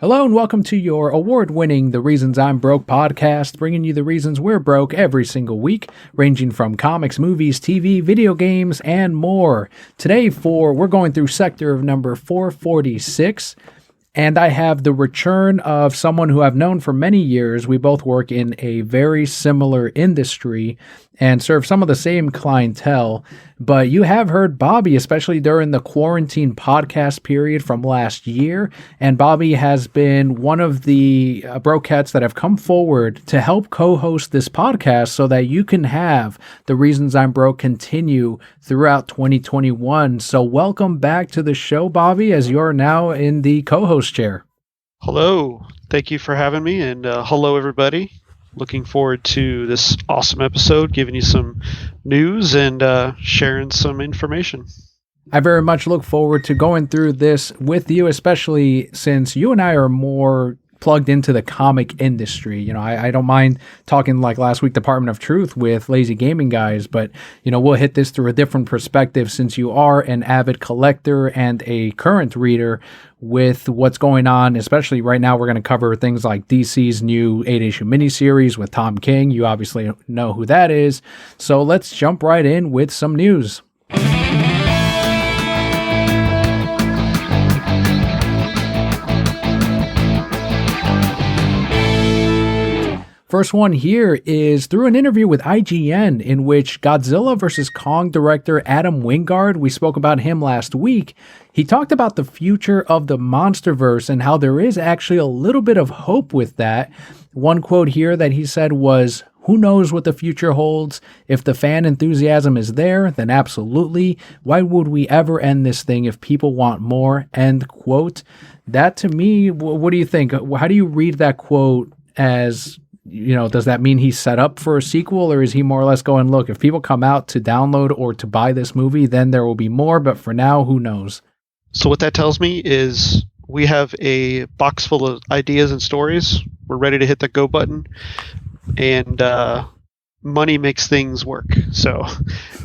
Hello and welcome to your award-winning The Reasons I'm Broke podcast, bringing you the reasons we're broke every single week, ranging from comics, movies, TV, video games, and more. Today we're going through sector of number 446, and I have the return of someone who I've known for many years. We both work in a very similar industry and serve some of the same clientele, but you have heard Bobby, especially during the quarantine podcast period from last year, and Bobby has been one of the brokettes that have come forward to help co-host this podcast so that you can have The Reasons I'm Broke continue throughout 2021. So welcome back to the show, Bobby, as you're now in the co-host chair. Hello. Thank you for having me, and hello, everybody. Looking forward to this awesome episode, giving you some news and sharing some information. I very much look forward to going through this with you, especially since you and I are more plugged into the comic industry. You know, I don't mind talking like last week, Department of Truth with Lazy Gaming Guys, but, you know, we'll hit this through a different perspective since you are an avid collector and a current reader with what's going on, especially right now. We're going to cover things like DC's new 8-issue miniseries with Tom King. You obviously know who that is. So let's jump right in with some news. First one here is through an interview with IGN in which Godzilla vs. Kong director Adam Wingard, we spoke about him last week, he talked about the future of the MonsterVerse and how there is actually a little bit of hope with that. One quote here that he said was, "Who knows what the future holds? If the fan enthusiasm is there, then absolutely. Why would we ever end this thing if people want more?" End quote. That to me, what do you think? How do you read that quote as... You know, does that mean he's set up for a sequel, or is he more or less going, look, if people come out to download or to buy this movie, then there will be more, but for now, who knows? So what that tells me is we have a box full of ideas and stories. We're ready to hit the go button, and money makes things work. So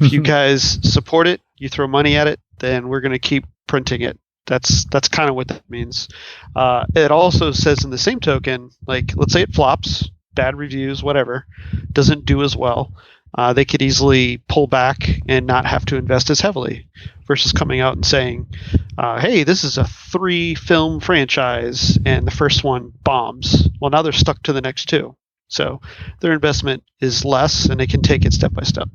if you guys support it, you throw money at it, then we're going to keep printing it. That's kind of what that means. It also says in the same token, like, let's say it flops, bad reviews, whatever, doesn't do as well, they could easily pull back and not have to invest as heavily versus coming out and saying, hey, this is a 3-film franchise and the first one bombs. Well, now they're stuck to the next 2. So their investment is less and they can take it step by step.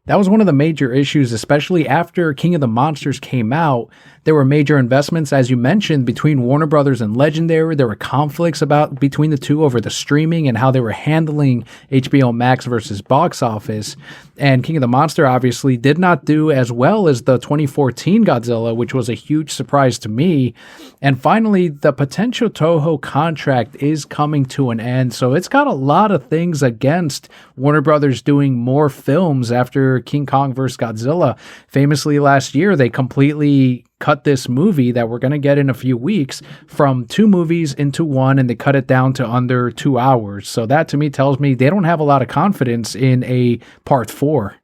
That was one of the major issues, especially after King of the Monsters came out. There were major investments, as you mentioned, between Warner Brothers and Legendary. There were conflicts between the two over the streaming and how they were handling HBO Max versus box office. And King of the Monster obviously did not do as well as the 2014 Godzilla, which was a huge surprise to me. And finally, the potential Toho contract is coming to an end. So it's got a lot of things against Warner Brothers doing more films after King Kong vs. Godzilla. Famously last year, they completely cut this movie that we're going to get in a few weeks from 2 movies into 1, and they cut it down to under 2 hours. So that to me tells me they don't have a lot of confidence in a part 4.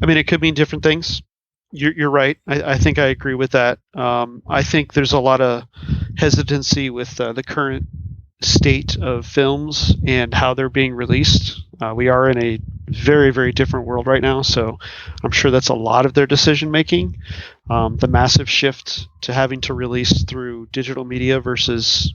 I mean, it could mean different things. You're right. I think I agree with that. I think there's a lot of hesitancy with the current state of films and how they're being released. We are in a very, very different world right now, so I'm sure that's a lot of their decision making. The massive shift to having to release through digital media versus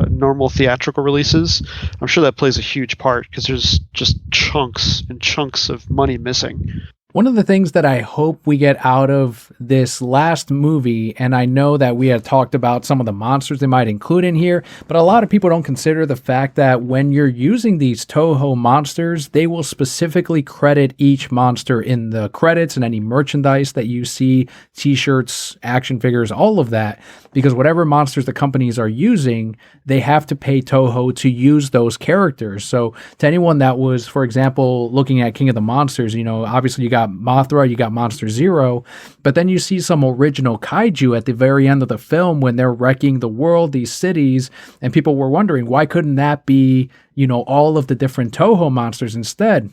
normal theatrical releases, I'm sure that plays a huge part because there's just chunks and chunks of money missing. One of the things that I hope we get out of this last movie, and I know that we had talked about some of the monsters they might include in here, but a lot of people don't consider the fact that when you're using these Toho monsters, they will specifically credit each monster in the credits and any merchandise that you see, t-shirts, action figures, all of that, because whatever monsters the companies are using, they have to pay Toho to use those characters. So to anyone that was, for example, looking at King of the Monsters, you know, obviously you got Mothra, you got Monster Zero, but then you see some original kaiju at the very end of the film when they're wrecking the world, these cities, and people were wondering, why couldn't that be, you know, all of the different Toho monsters instead?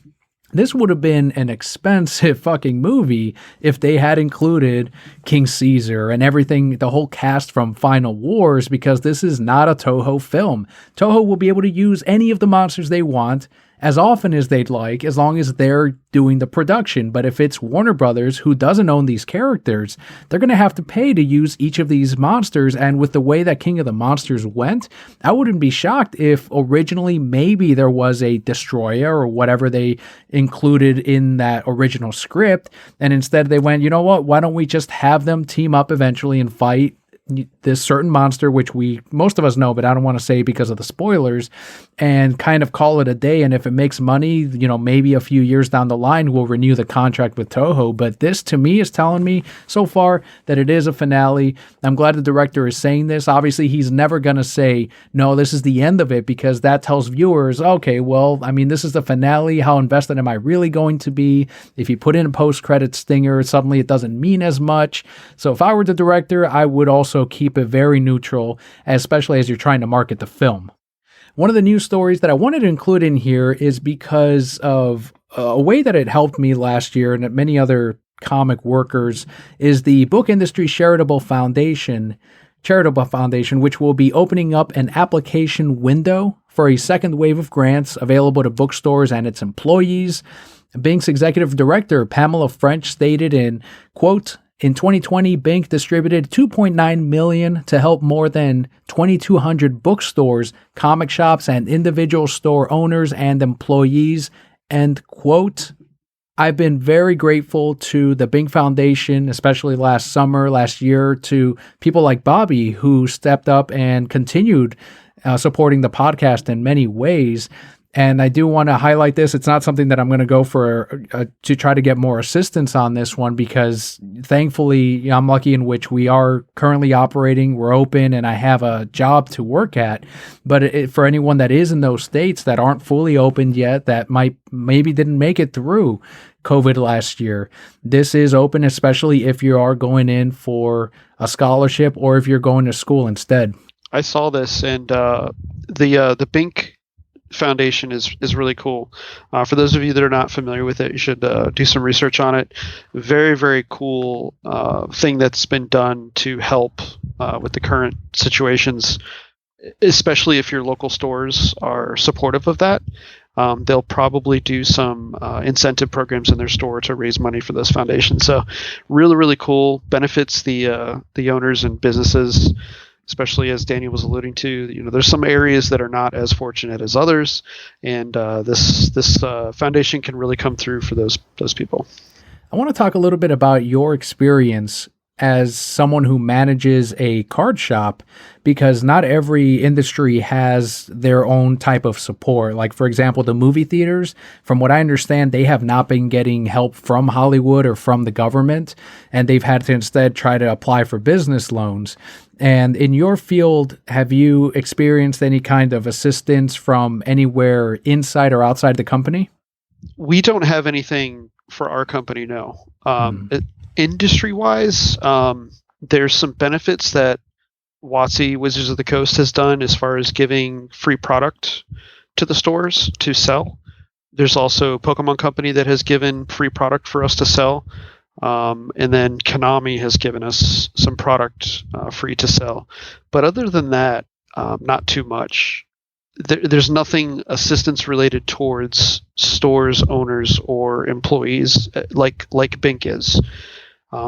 This would have been an expensive fucking movie if they had included King Caesar and everything, the whole cast from Final Wars, because this is not a Toho film. Toho will be able to use any of the monsters they want as often as they'd like, as long as they're doing the production. But if it's Warner Brothers, who doesn't own these characters, they're going to have to pay to use each of these monsters. And with the way that King of the Monsters went, I wouldn't be shocked if originally maybe there was a destroyer or whatever they included in that original script. And instead they went, you know what, why don't we just have them team up eventually and fight this certain monster, which most of us know, but I don't want to say because of the spoilers, and kind of call it a day. And if it makes money, maybe a few years down the line, we'll renew the contract with Toho. But this, to me, is telling me so far that it is a finale. I'm glad the director is saying this. Obviously, he's never going to say, no, this is the end of it, because that tells viewers, okay, well, I mean, this is the finale. How invested am I really going to be? If you put in a post-credit stinger, suddenly it doesn't mean as much. So if I were the director, I would also keep it very neutral, especially as you're trying to market the film. One of the news stories that I wanted to include in here is because of a way that it helped me last year and many other comic workers is the Book Industry Charitable Foundation, which will be opening up an application window for a second wave of grants available to bookstores and its employees. Bink's executive director, Pamela French, stated in, quote, in 2020, Bink distributed $2.9 million to help more than 2,200 bookstores, comic shops, and individual store owners and employees, end quote. I've been very grateful to the Bink Foundation, especially last year, to people like Bobby who stepped up and continued supporting the podcast in many ways. And I do want to highlight this. It's not something that I'm going to go for to try to get more assistance on this one, because thankfully I'm lucky in which we are currently operating. We're open and I have a job to work at. But for anyone that is in those states that aren't fully opened yet, that maybe didn't make it through COVID last year, this is open, especially if you are going in for a scholarship or if you're going to school instead. I saw this, and the Bink Foundation is really cool. For those of you that are not familiar with it, you should do some research on it. Very, very cool thing that's been done to help with the current situations, especially if your local stores are supportive of that. They'll probably do some incentive programs in their store to raise money for this foundation. So really, really cool. Benefits the owners and businesses, especially as Daniel was alluding to. There's some areas that are not as fortunate as others, and this foundation can really come through for those people. I want to talk a little bit about your experience as someone who manages a card shop, because not every industry has their own type of support. Like, for example, the movie theaters, from what I understand, they have not been getting help from Hollywood or from the government, and they've had to instead try to apply for business loans. And in your field, have you experienced any kind of assistance from anywhere inside or outside the company? We don't have anything for our company, no. Industry-wise, there's some benefits that WotC, Wizards of the Coast, has done as far as giving free product to the stores to sell. There's also Pokemon Company that has given free product for us to sell. And then Konami has given us some product free to sell. But other than that, not too much. There's nothing assistance related towards stores, owners, or employees like Bink is.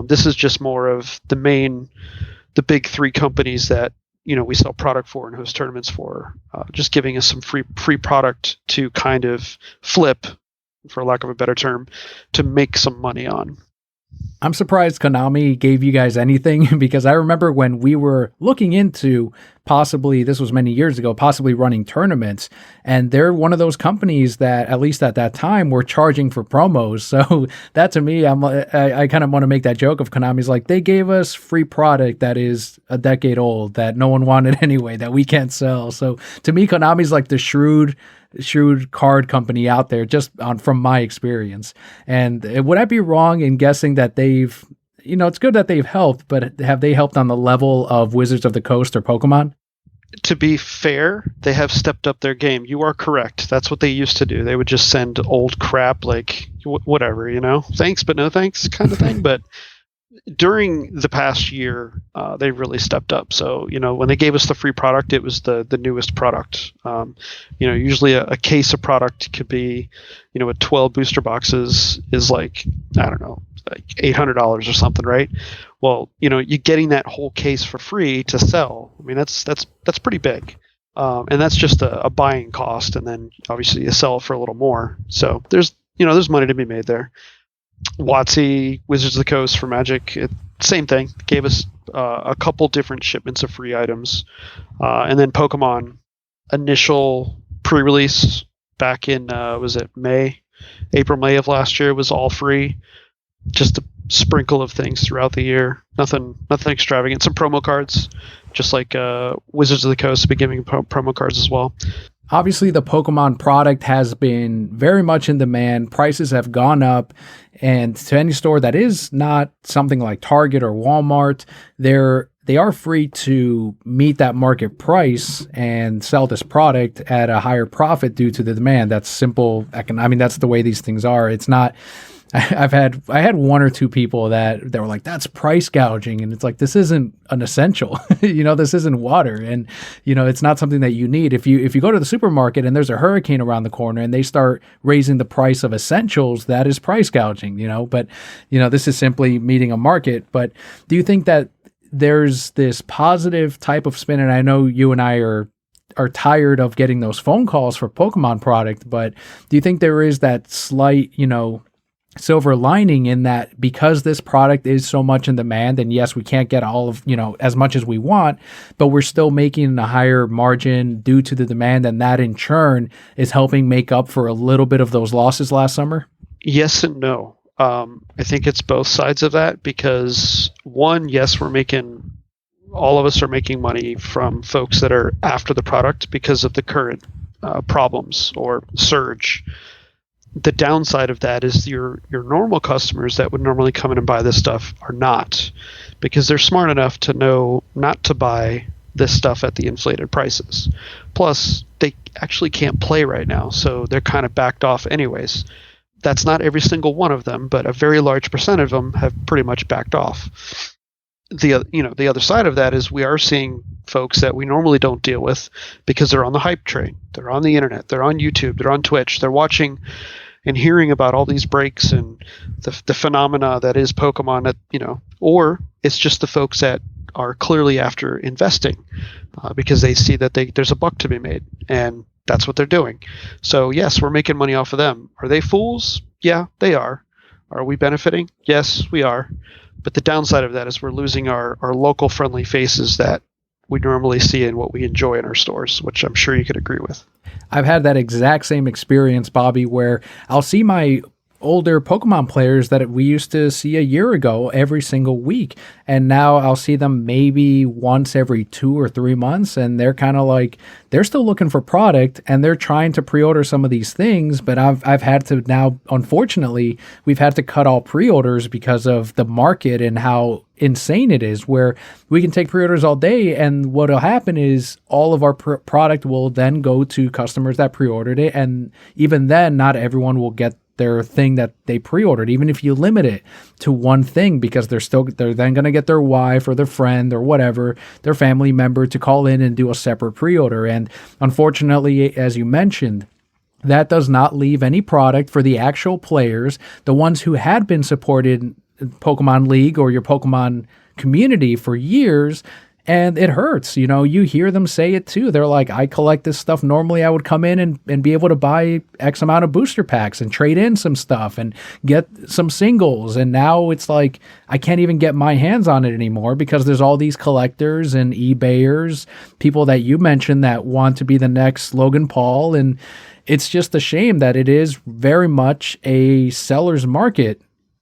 This is just more of the big three companies that we sell product for and host tournaments for, just giving us some free product to kind of flip, for lack of a better term, to make some money on. I'm surprised Konami gave you guys anything, because I remember when we were looking into possibly, this was many years ago, possibly running tournaments, and they're one of those companies that, at least at that time, were charging for promos. So that, to me, I kind of want to make that joke of Konami's like, they gave us free product that is a decade old that no one wanted anyway, that we can't sell. So to me, Konami's like the shrewd card company out there, from my experience. And would I be wrong in guessing that they've, it's good that they've helped, but have they helped on the level of Wizards of the Coast or Pokemon? To be fair, they have stepped up their game. You are correct. That's what they used to do. They would just send old crap like whatever, thanks but no thanks kind of thing. But during the past year, they really stepped up. So, when they gave us the free product, it was the newest product. Usually a case of product could be, with 12 booster boxes is like, I don't know, like $800 or something, right? Well, you're getting that whole case for free to sell. I mean, that's pretty big. And that's just a buying cost. And then obviously you sell it for a little more. So there's money to be made there. WotC, Wizards of the Coast for Magic, same thing. Gave us a couple different shipments of free items. And then Pokemon initial pre-release back in, was it April, May of last year was all free. Just a sprinkle of things throughout the year. Nothing extravagant. Some promo cards, just like Wizards of the Coast have been giving promo cards as well. Obviously, the Pokemon product has been very much in demand. Prices have gone up. And to any store that is not something like Target or Walmart, they are free to meet that market price and sell this product at a higher profit due to the demand. That's simple. I mean, that's the way these things are. It's not. I had one or two people that were like, that's price gouging. And it's like, this isn't an essential, this isn't water. And, it's not something that you need. If you go to the supermarket and there's a hurricane around the corner and they start raising the price of essentials, that is price gouging, but, this is simply meeting a market. But do you think that there's this positive type of spin? And I know you and I are tired of getting those phone calls for Pokemon product, but do you think there is that slight, silver lining in that because this product is so much in demand, and yes, we can't get all of, as much as we want, but we're still making a higher margin due to the demand, and that in turn is helping make up for a little bit of those losses last summer? Yes and no. I think it's both sides of that because one, yes, all of us are making money from folks that are after the product because of the current problems or surge. The downside of that is your normal customers that would normally come in and buy this stuff are not, because they're smart enough to know not to buy this stuff at the inflated prices. Plus, they actually can't play right now, so they're kind of backed off anyways. That's not every single one of them, but a very large percent of them have pretty much backed off. The other side of that is we are seeing folks that we normally don't deal with because they're on the hype train. They're on the internet. They're on YouTube. They're on Twitch. They're watching and hearing about all these breaks and the phenomena that is Pokemon, or it's just the folks that are clearly after investing because they see that there's a buck to be made, and that's what they're doing. So yes, we're making money off of them. Are they fools? Yeah, they are. Are we benefiting? Yes, we are. But the downside of that is we're losing our local friendly faces that we normally see in what we enjoy in our stores, which I'm sure you could agree with. I've had that exact same experience, Bobby, where I'll see my older Pokemon players that we used to see a year ago every single week. And now I'll see them maybe once every 2 or 3 months. And they're kind of like, they're still looking for product and they're trying to pre-order some of these things. But I've had to now, unfortunately, we've had to cut all pre-orders because of the market and how insane it is, where we can take pre-orders all day. And what'll happen is all of our product will then go to customers that pre-ordered it. And even then, not everyone will get their thing that they pre-ordered, even if you limit it to one thing, because they're then going to get their wife or their friend or whatever, their family member to call in and do a separate pre-order. And unfortunately, as you mentioned, that does not leave any product for the actual players, the ones who had been supported in Pokemon League or your Pokemon community for years. And it hurts, you hear them say it too. They're like, I collect this stuff. Normally I would come in and be able to buy X amount of booster packs and trade in some stuff and get some singles. And now it's like, I can't even get my hands on it anymore because there's all these collectors and eBayers, people that you mentioned that want to be the next Logan Paul. And it's just a shame that it is very much a seller's market.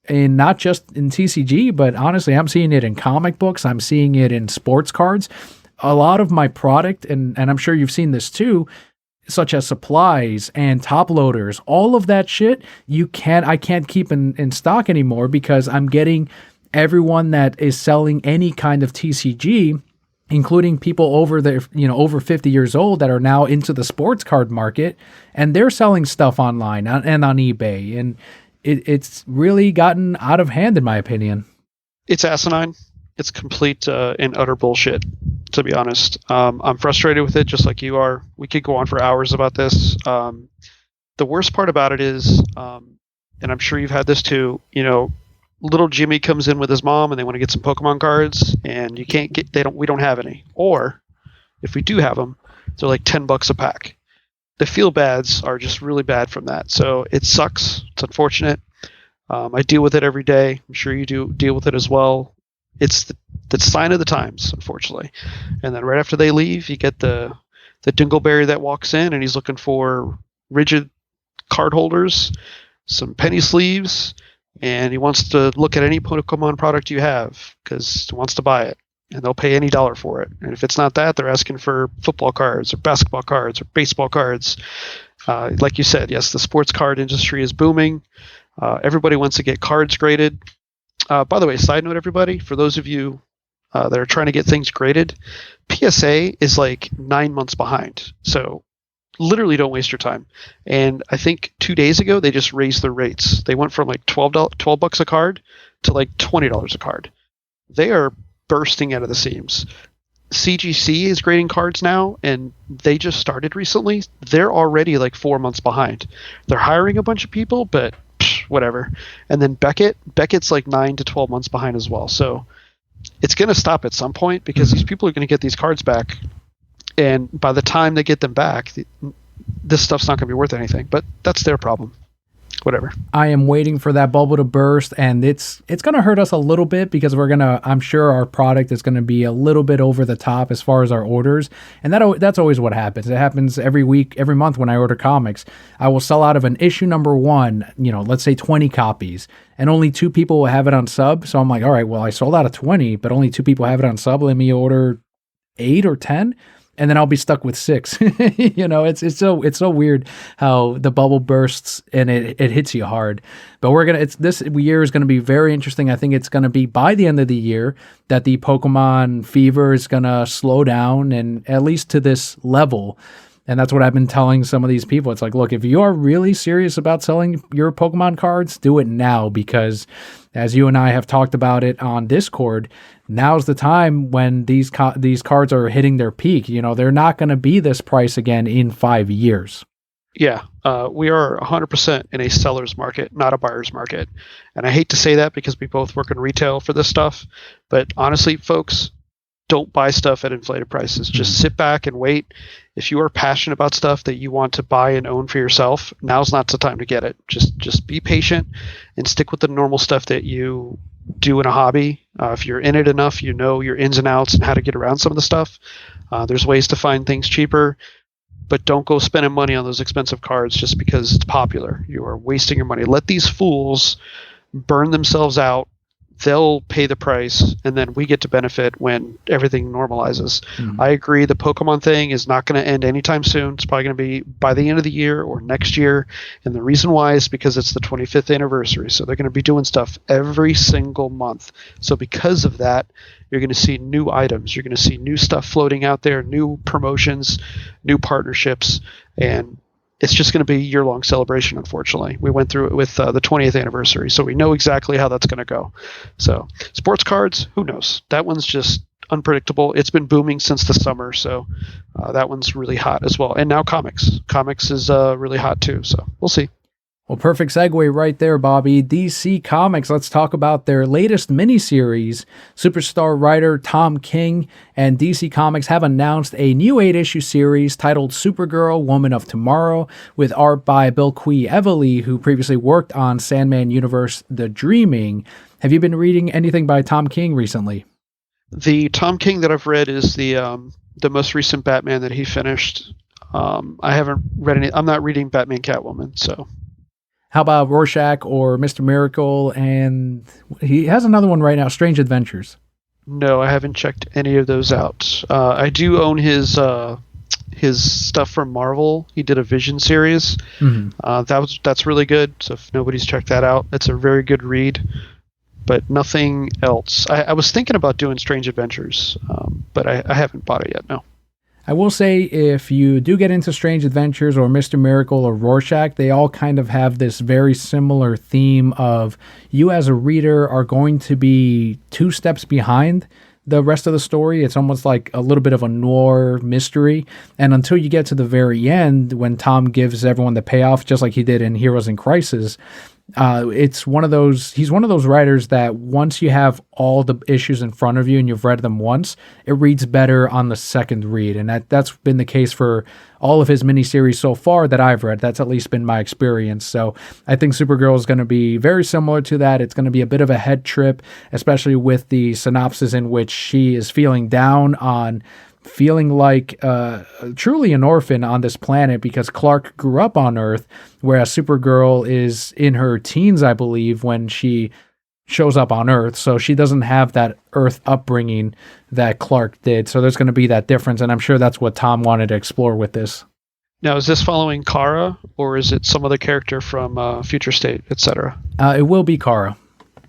And not just in TCG, but honestly, I'm seeing it in comic books. I'm seeing it in sports cards. A lot of my product, and I'm sure you've seen this too, such as supplies and top loaders, all of that shit, I can't keep in stock anymore because I'm getting everyone that is selling any kind of TCG including people over 50 years old that are now into the sports card market, and they're selling stuff online and on eBay. And it's really gotten out of hand, in my opinion. It's asinine. It's complete and utter bullshit, to be honest. I'm frustrated with it, just like you are. We could go on for hours about this. The worst part about it is, and I'm sure you've had this too, little Jimmy comes in with his mom and they want to get some Pokemon cards, and we don't have any. Or if we do have them, they're like $10 a pack. The feel bads are just really bad from that. So it sucks. It's unfortunate. I deal with it every day. I'm sure you do deal with it as well. It's the sign of the times, unfortunately. And then right after they leave, you get the dingleberry that walks in and he's looking for rigid card holders, some penny sleeves, and he wants to look at any Pokemon product you have because he wants to buy it, and they'll pay any dollar for it. And if it's not that, they're asking for football cards or basketball cards or baseball cards. Like you said, yes, the sports card industry is booming. Everybody wants to get cards graded. By the way, side note, everybody, for those of you that are trying to get things graded, PSA is like 9 months behind. So literally don't waste your time. And I think 2 days ago, they just raised their rates. They went from like $12 a card to like $20 a card. They are bursting out of the seams. CGC is grading cards now, and they just started recently. They're already like 4 months behind. They're hiring a bunch of people, but whatever. And then Beckett's like 9 to 12 months behind as well. So it's going to stop at some point because these people are going to get these cards back. And by the time they get them back, this stuff's not going to be worth anything. But that's their problem. Whatever. I am waiting for that bubble to burst, and it's going to hurt us a little bit because I'm sure our product is going to be a little bit over the top as far as our orders. And that's always what happens. It happens every week, every month when I order comics. I will sell out of an issue number 1, let's say 20 copies, and only 2 people will have it on sub. So I'm like, all right, well, I sold out of 20, but only 2 people have it on sub. Let me order 8 or 10. And then I'll be stuck with 6. It's so weird how the bubble bursts and it hits you hard. But this year is gonna be very interesting. I think it's gonna be by the end of the year that the Pokemon fever is gonna slow down, and at least to this level. And that's what I've been telling some of these people. It's like, look, if you are really serious about selling your Pokemon cards, do it now, because as you and I have talked about it on Discord, now's the time when these cards are hitting their peak. They're not going to be this price again in 5 years. Yeah, we are 100% in a seller's market, not a buyer's market. And I hate to say that because we both work in retail for this stuff. But honestly, folks, don't buy stuff at inflated prices. Just sit back and wait. If you are passionate about stuff that you want to buy and own for yourself, now's not the time to get it. Just be patient and stick with the normal stuff that you do in a hobby. If you're in it enough, you know your ins and outs and how to get around some of the stuff. There's ways to find things cheaper, but don't go spending money on those expensive cards just because it's popular. You are wasting your money. Let these fools burn themselves out. They'll pay the price, and then we get to benefit when everything normalizes. I agree. The Pokemon thing is not going to end anytime soon. It's probably going to be by the end of the year or next year. And the reason why is because it's the 25th anniversary. So they're going to be doing stuff every single month. So because of that, you're going to see new items. You're going to see new stuff floating out there, new promotions, new partnerships, and it's just going to be a year-long celebration, unfortunately. We went through it with the 20th anniversary, so we know exactly how that's going to go. So sports cards, who knows? That one's just unpredictable. It's been booming since the summer, so that one's really hot as well. And now comics. Comics is really hot too, so we'll see. Well, perfect segue right there, Bobby. DC Comics, let's talk about their latest miniseries. Superstar writer Tom King and DC Comics have announced a new 8-issue series titled Supergirl, Woman of Tomorrow, with art by Bill Evely, who previously worked on Sandman Universe The Dreaming. Have you been reading anything by Tom King recently? The Tom King that I've read is the most recent Batman that he finished. I haven't read any. I'm not reading Batman Catwoman, so... How about Rorschach or Mr. Miracle? And he has another one right now, Strange Adventures. No, I haven't checked any of those out. I do own his stuff from Marvel. He did a Vision series. That's really good. So if nobody's checked that out, it's a very good read. but nothing else. I was thinking about doing Strange Adventures, but I haven't bought it yet. No. I will say, if you do get into Strange Adventures or Mr. Miracle or Rorschach, they all kind of have this very similar theme of you as a reader are going to be 2 steps behind the rest of the story. It's almost like a little bit of a noir mystery. And until you get to the very end, when Tom gives everyone the payoff, just like he did in Heroes in Crisis, he's one of those writers that once you have all the issues in front of you and you've read them once, it reads better on the second read. And that's been the case for all of his miniseries so far that I've read. That's at least been my experience. So I think Supergirl is going to be very similar to that. It's going to be a bit of a head trip, especially with the synopsis in which she is feeling down on feeling like truly an orphan on this planet because Clark grew up on Earth, whereas Supergirl is in her teens, I believe, when she shows up on Earth. So she doesn't have that Earth upbringing that Clark did. So there's going to be that difference, and I'm sure that's what Tom wanted to explore with this. Now, is this following Kara, or is it some other character from Future State, etc.? It will be Kara.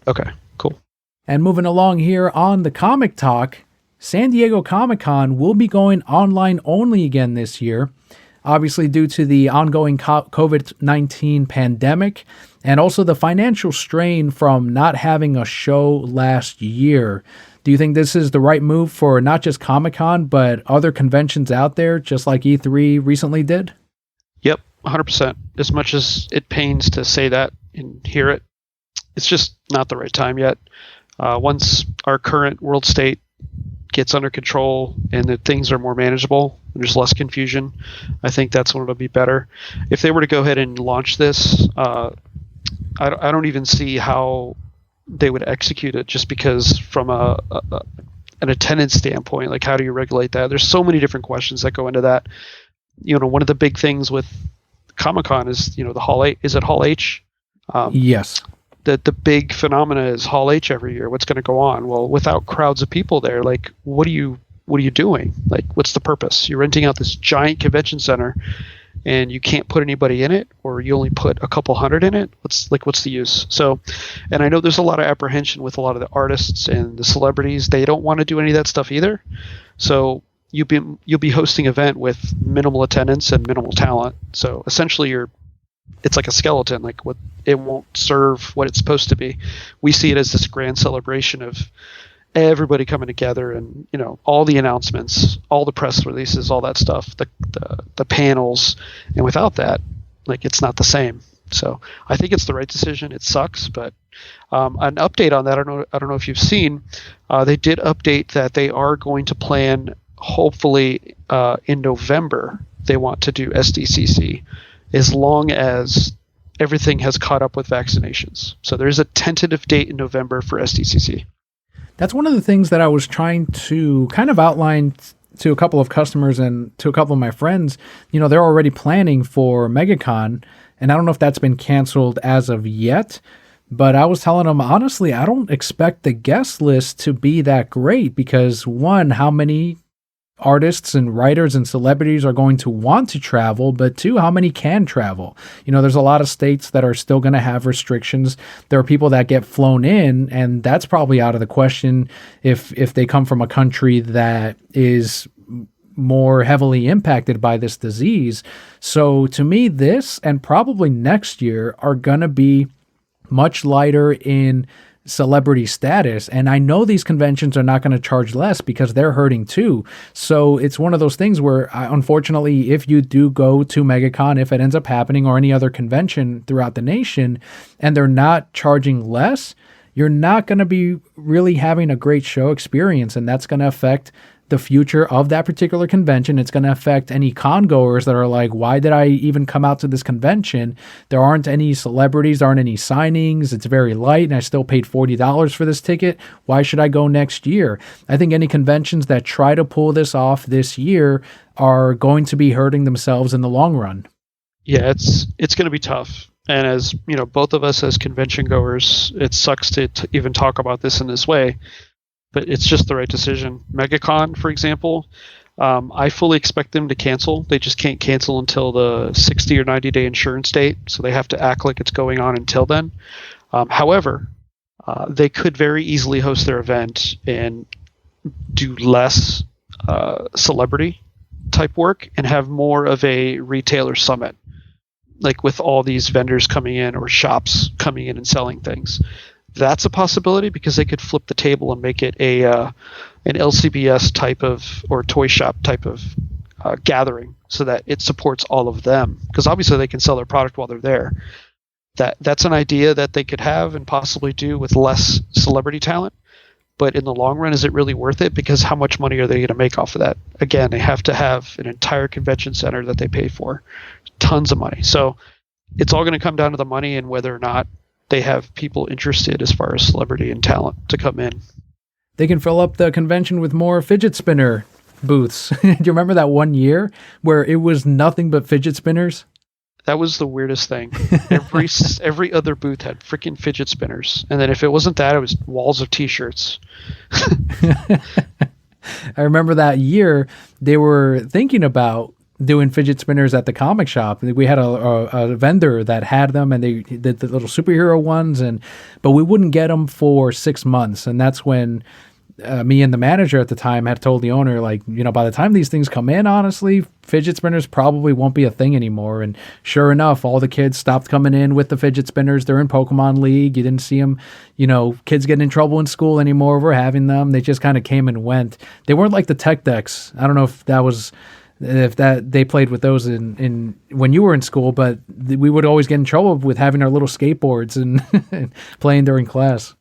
Okay, cool. And moving along here on the Comic Talk, San Diego Comic-Con will be going online only again this year, obviously due to the ongoing COVID-19 pandemic and also the financial strain from not having a show last year. Do you think this is the right move for not just Comic-Con, but other conventions out there, just like E3 recently did? Yep, 100%. As much as it pains to say that and hear it, it's just not the right time yet. Once our current world state gets under control and that things are more manageable, there's less confusion, I think that's when it'll be better. If they were to go ahead and launch this, I don't even see how they would execute it, just because from an attendance standpoint, like how do you regulate that? There's so many different questions that go into that. One of the big things with Comic-Con is, the Hall H. Is it Hall H? Yes. The big phenomena is Hall H every year. What's going to go on? Well, without crowds of people there, like, what are you doing? Like, what's the purpose? You're renting out this giant convention center and you can't put anybody in it, or you only put a couple hundred in it. What's the use? So, and I know there's a lot of apprehension with a lot of the artists and the celebrities. They don't want to do any of that stuff either. So you'll be hosting an event with minimal attendance and minimal talent. So essentially it's like a skeleton, like what it won't serve what it's supposed to be. We see it as this grand celebration of everybody coming together and, all the announcements, all the press releases, all that stuff, the panels. And without that, like, it's not the same. So I think it's the right decision. It sucks, but an update on that, I don't know if you've seen, they did update that they are going to plan, hopefully in November, they want to do SDCC, as long as everything has caught up with vaccinations. So there's a tentative date in November for SDCC. That's one of the things that I was trying to kind of outline to a couple of customers and to a couple of my friends. They're already planning for MegaCon, and I don't know if that's been canceled as of yet, but I was telling them, honestly, I don't expect the guest list to be that great because, one, how many artists and writers and celebrities are going to want to travel, but 2, how many can travel? There's a lot of states that are still going to have restrictions. There are people that get flown in, and that's probably out of the question if they come from a country that is more heavily impacted by this disease. So to me, this and probably next year are going to be much lighter in celebrity status. And I know these conventions are not going to charge less because they're hurting too. So it's one of those things where, unfortunately, if you do go to MegaCon, if it ends up happening, or any other convention throughout the nation, and they're not charging less, you're not going to be really having a great show experience. And that's going to affect the future of that particular convention. It's going to affect any con goers that are like, why did I even come out to this convention? There aren't any celebrities, there aren't any signings. It's very light, and I still paid $40 for this ticket. Why should I go next year? I think any conventions that try to pull this off this year are going to be hurting themselves in the long run. Yeah, it's going to be tough. And as both of us as convention goers, it sucks to even talk about this in this way. But it's just the right decision. MegaCon, for example, I fully expect them to cancel. They just can't cancel until the 60 or 90-day insurance date, so they have to act like it's going on until then. However, they could very easily host their event and do less celebrity type work and have more of a retailer summit, like with all these vendors coming in or shops coming in and selling things. That's a possibility because they could flip the table and make it an LCBS type of or toy shop type of gathering so that it supports all of them, because obviously they can sell their product while they're there. That's an idea that they could have and possibly do with less celebrity talent. But in the long run, is it really worth it? Because how much money are they going to make off of that? Again, they have to have an entire convention center that they pay for. Tons of money. So it's all going to come down to the money and whether or not they have people interested as far as celebrity and talent to come in. They can fill up the convention with more fidget spinner booths. Do you remember that one year where it was nothing but fidget spinners? That was the weirdest thing. Every other booth had freaking fidget spinners. And then if it wasn't that, it was walls of t-shirts. I remember that year they were thinking about doing fidget spinners at the comic shop. We had a vendor that had them, and they did the little superhero ones, but we wouldn't get them for 6 months. And that's when me and the manager at the time had told the owner, like, by the time these things come in, honestly, fidget spinners probably won't be a thing anymore. And sure enough, all the kids stopped coming in with the fidget spinners. They're in Pokemon League. You didn't see them, kids getting in trouble in school anymore for having them. They just kind of came and went. They weren't like the tech decks. I don't know if they played with those in when you were in school, but we would always get in trouble with having our little skateboards and playing during class.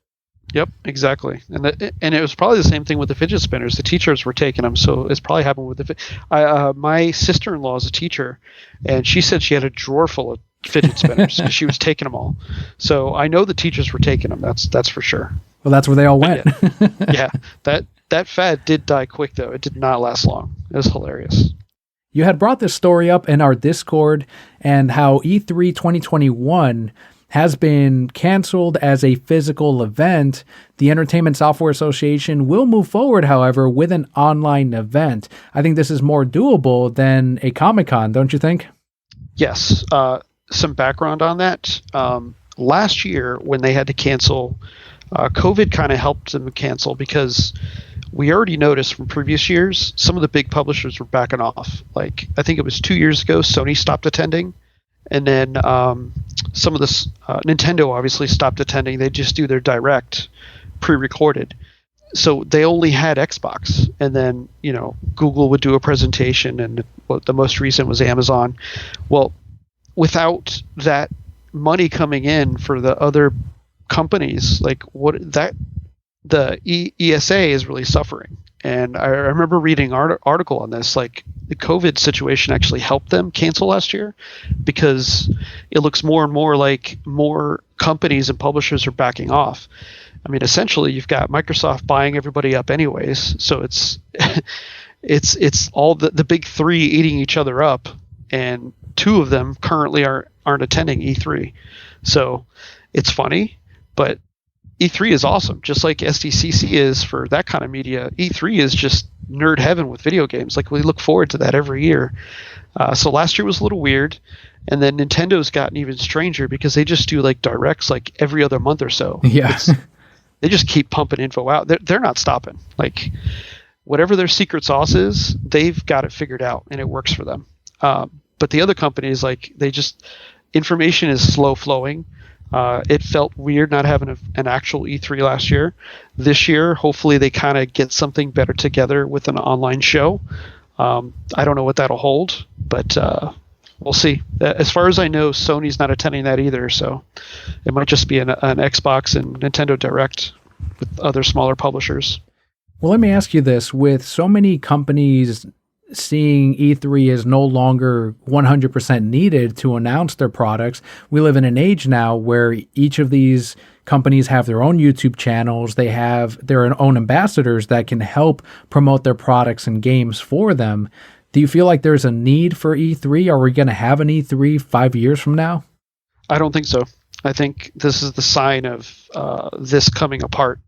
Yep, exactly. And it was probably the same thing with the fidget spinners. The teachers were taking them, so it's probably happened with my sister-in-law is a teacher, and she said she had a drawer full of fidget spinners because she was taking them all. So I know the teachers were taking them. That's for sure. Well, that's where they all went. Yeah, that fad did die quick, though. It did not last long. It was hilarious. You had brought this story up in our Discord and how E3 2021 has been canceled as a physical event. The Entertainment Software Association will move forward, however, with an online event. I think this is more doable than a Comic-Con, don't you think? Yes. Some background on that. Last year, when they had to cancel, COVID kind of helped them cancel because we already noticed from previous years, some of the big publishers were backing off. Like, I think it was 2 years ago, Sony stopped attending. And then some of this, Nintendo obviously stopped attending. They just do their direct pre-recorded. So they only had Xbox. And then, Google would do a presentation, and the most recent was Amazon. Well, without that money coming in for the other companies, the ESA is really suffering. And I remember reading an article on this, like the COVID situation actually helped them cancel last year because it looks more and more like more companies and publishers are backing off. I mean, essentially, you've got Microsoft buying everybody up anyways. So it's all the big three eating each other up, and two of them currently aren't attending E3. So it's funny, but E3 is awesome, just like SDCC is for that kind of media. E3 is just nerd heaven with video games. Like, we look forward to that every year. So last year was a little weird, and then Nintendo's gotten even stranger because they just do like directs like every other month or so. Yeah, they just keep pumping info out. They're not stopping. Like, whatever their secret sauce is, they've got it figured out, and it works for them. But the other companies, like, information is slow flowing. It felt weird not having an actual E3 last year. This year, hopefully they kind of get something better together with an online show. I don't know what that'll hold, but we'll see. As far as I know, Sony's not attending that either, so it might just be an Xbox and Nintendo Direct with other smaller publishers. Well, let me ask you this. With so many companies seeing E3 is no longer 100% needed to announce their products, we live in an age now where each of these companies have their own YouTube channels. They have their own ambassadors that can help promote their products and games for them. Do you feel like there's a need for E3? Are we going to have an E3 5 years from now? I don't think so. I think this is the sign of this coming apart.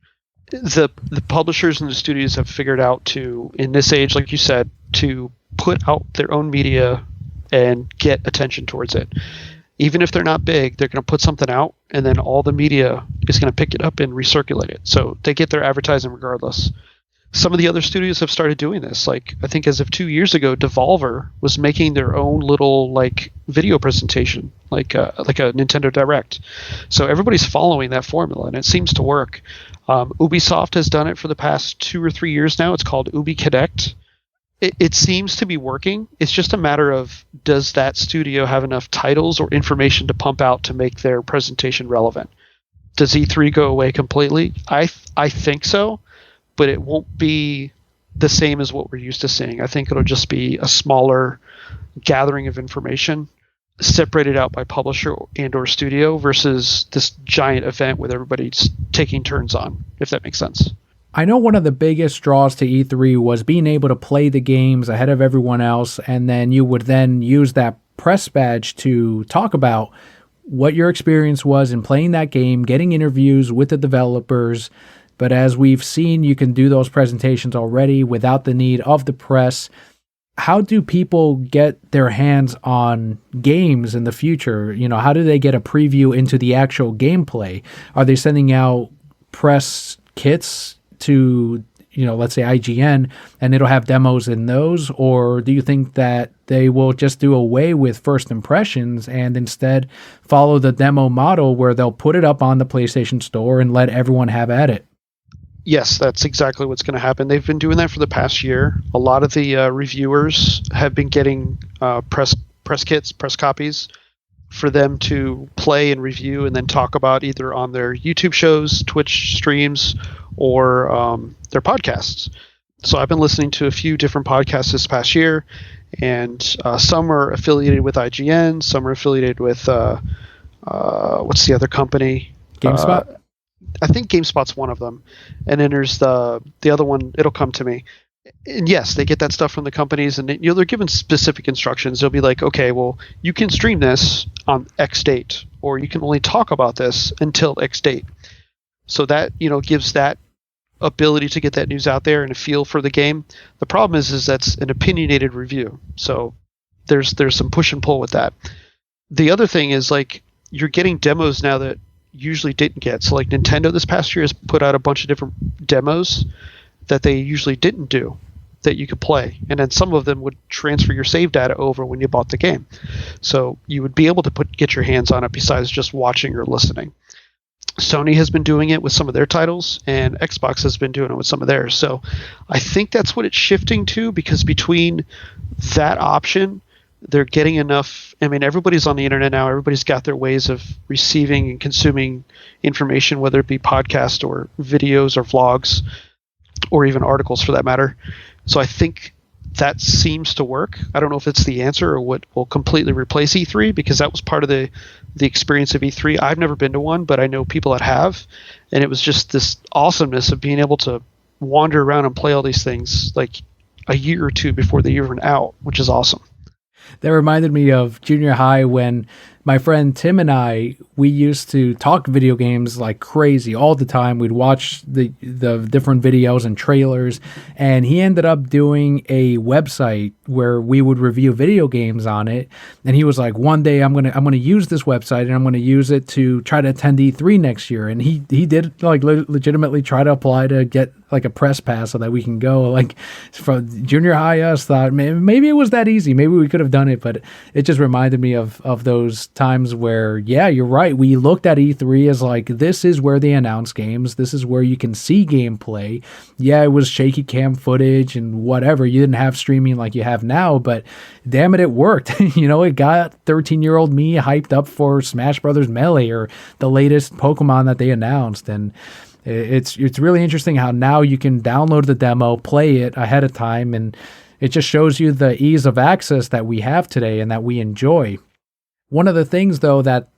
The publishers and the studios have figured out to, in this age, like you said, to put out their own media and get attention towards it. Even if they're not big, they're going to put something out, and then all the media is going to pick it up and recirculate it. So they get their advertising regardless. Some of the other studios have started doing this. Like, I think as of 2 years ago, Devolver was making their own little like video presentation, like a Nintendo Direct. So everybody's following that formula, and it seems to work. Ubisoft has done it for the past 2 or 3 years now. It's called Ubi Connect. It seems to be working. It's just a matter of, does that studio have enough titles or information to pump out to make their presentation relevant? Does E3 go away completely? I think so, but it won't be the same as what we're used to seeing. I think it'll just be a smaller gathering of information separated out by publisher and or studio versus this giant event with everybody's taking turns on, if that makes sense. I know one of the biggest draws to E3 was being able to play the games ahead of everyone else, and then you would then use that press badge to talk about what your experience was in playing that game, getting interviews with the developers. But as we've seen, you can do those presentations already without the need of the press. How do people get their hands on games in the future? You know, how do they get a preview into the actual gameplay? Are they sending out press kits to, you know, let's say IGN, and it'll have demos in those? Or do you think that they will just do away with first impressions and instead follow the demo model where they'll put it up on the PlayStation Store and let everyone have at it? Yes, that's exactly what's going to happen. They've been doing that for the past year. A lot of the reviewers have been getting press kits, press copies for them to play and review and then talk about either on their YouTube shows, Twitch streams, or their podcasts. So I've been listening to a few different podcasts this past year, and some are affiliated with IGN, some are affiliated with what's the other company? GameSpot? I think GameSpot's one of them, and then there's the other one. It'll come to me. And yes, they get that stuff from the companies, and they're given specific instructions. They'll be like, okay, well, you can stream this on X date, or you can only talk about this until X date. So that, gives that ability to get that news out there and a feel for the game. The problem is that's an opinionated review, so there's some push and pull with that. The other thing is, like, you're getting demos now that usually didn't get. So like Nintendo this past year has put out a bunch of different demos that they usually didn't do that you could play, and then some of them would transfer your save data over when you bought the game, so you would be able to get your hands on it besides just watching or listening. Sony has been doing it with some of their titles, and Xbox has been doing it with some of theirs. So I think that's what it's shifting to, because between that option, they're getting enough. I mean, everybody's on the internet now. Everybody's got their ways of receiving and consuming information, whether it be podcasts or videos or vlogs or even articles for that matter. So I think that seems to work. I don't know if it's the answer or what will completely replace E3, because that was part of the experience of E3. I've never been to one, but I know people that have, and it was just this awesomeness of being able to wander around and play all these things like a year or two before they even out, which is awesome. That reminded me of junior high when my friend Tim and I, we used to talk video games like crazy all the time. We'd watch the different videos and trailers, and he ended up doing a website where we would review video games on it. And he was like, one day I'm gonna use this website and I'm gonna use it to try to attend E3 next year. And he did like legitimately try to apply to get like a press pass so that we can go. Like, from junior high, us thought, man, maybe it was that easy. Maybe we could have done it, but it just reminded me of those times where, yeah, you're right. We looked at E3 as like, this is where they announce games. This is where you can see gameplay. Yeah, it was shaky cam footage and whatever. You didn't have streaming like you have now, but damn it worked. It got 13-year-old me hyped up for Smash Brothers Melee or the latest Pokemon that they announced. And it's really interesting how now you can download the demo, play it ahead of time, and it just shows you the ease of access that we have today and that we enjoy. One of the things, though, that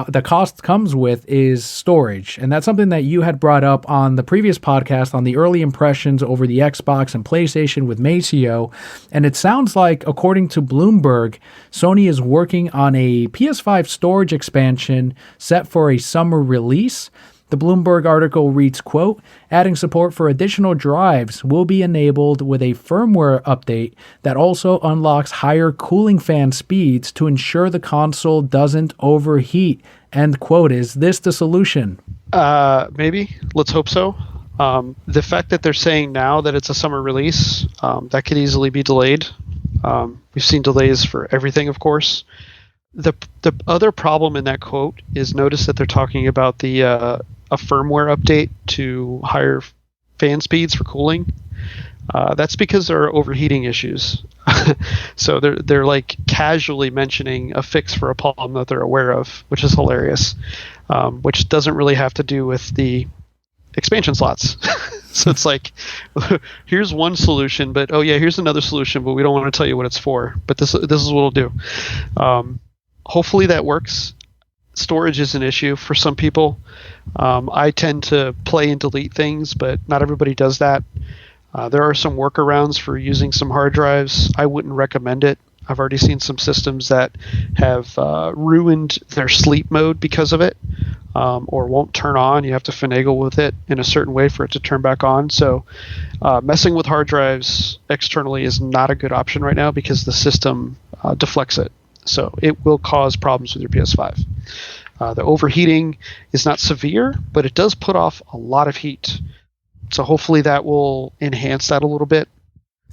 the cost comes with is storage. And that's something that you had brought up on the previous podcast on the early impressions over the Xbox and PlayStation with Maceo. And it sounds like, according to Bloomberg, Sony is working on a PS5 storage expansion set for a summer release The Bloomberg article reads, quote, adding support for additional drives will be enabled with a firmware update that also unlocks higher cooling fan speeds to ensure the console doesn't overheat. End quote. Is this the solution? Maybe. Let's hope so. The fact that they're saying now that it's a summer release, that could easily be delayed. We've seen delays for everything, of course. The other problem in that quote is notice that they're talking about a firmware update to higher fan speeds for cooling. That's because there are overheating issues. So they're like casually mentioning a fix for a problem that they're aware of, which is hilarious. Which doesn't really have to do with the expansion slots. So it's like, here's one solution, but here's another solution, but we don't want to tell you what it's for. But this is what it'll do. Hopefully that works. Storage is an issue for some people. I tend to play and delete things, but not everybody does that. There are some workarounds for using some hard drives. I wouldn't recommend it. I've already seen some systems that have ruined their sleep mode because of it, or won't turn on. You have to finagle with it in a certain way for it to turn back on. So messing with hard drives externally is not a good option right now because the system deflects it. So it will cause problems with your PS5. The overheating is not severe, but it does put off a lot of heat. So hopefully that will enhance that a little bit.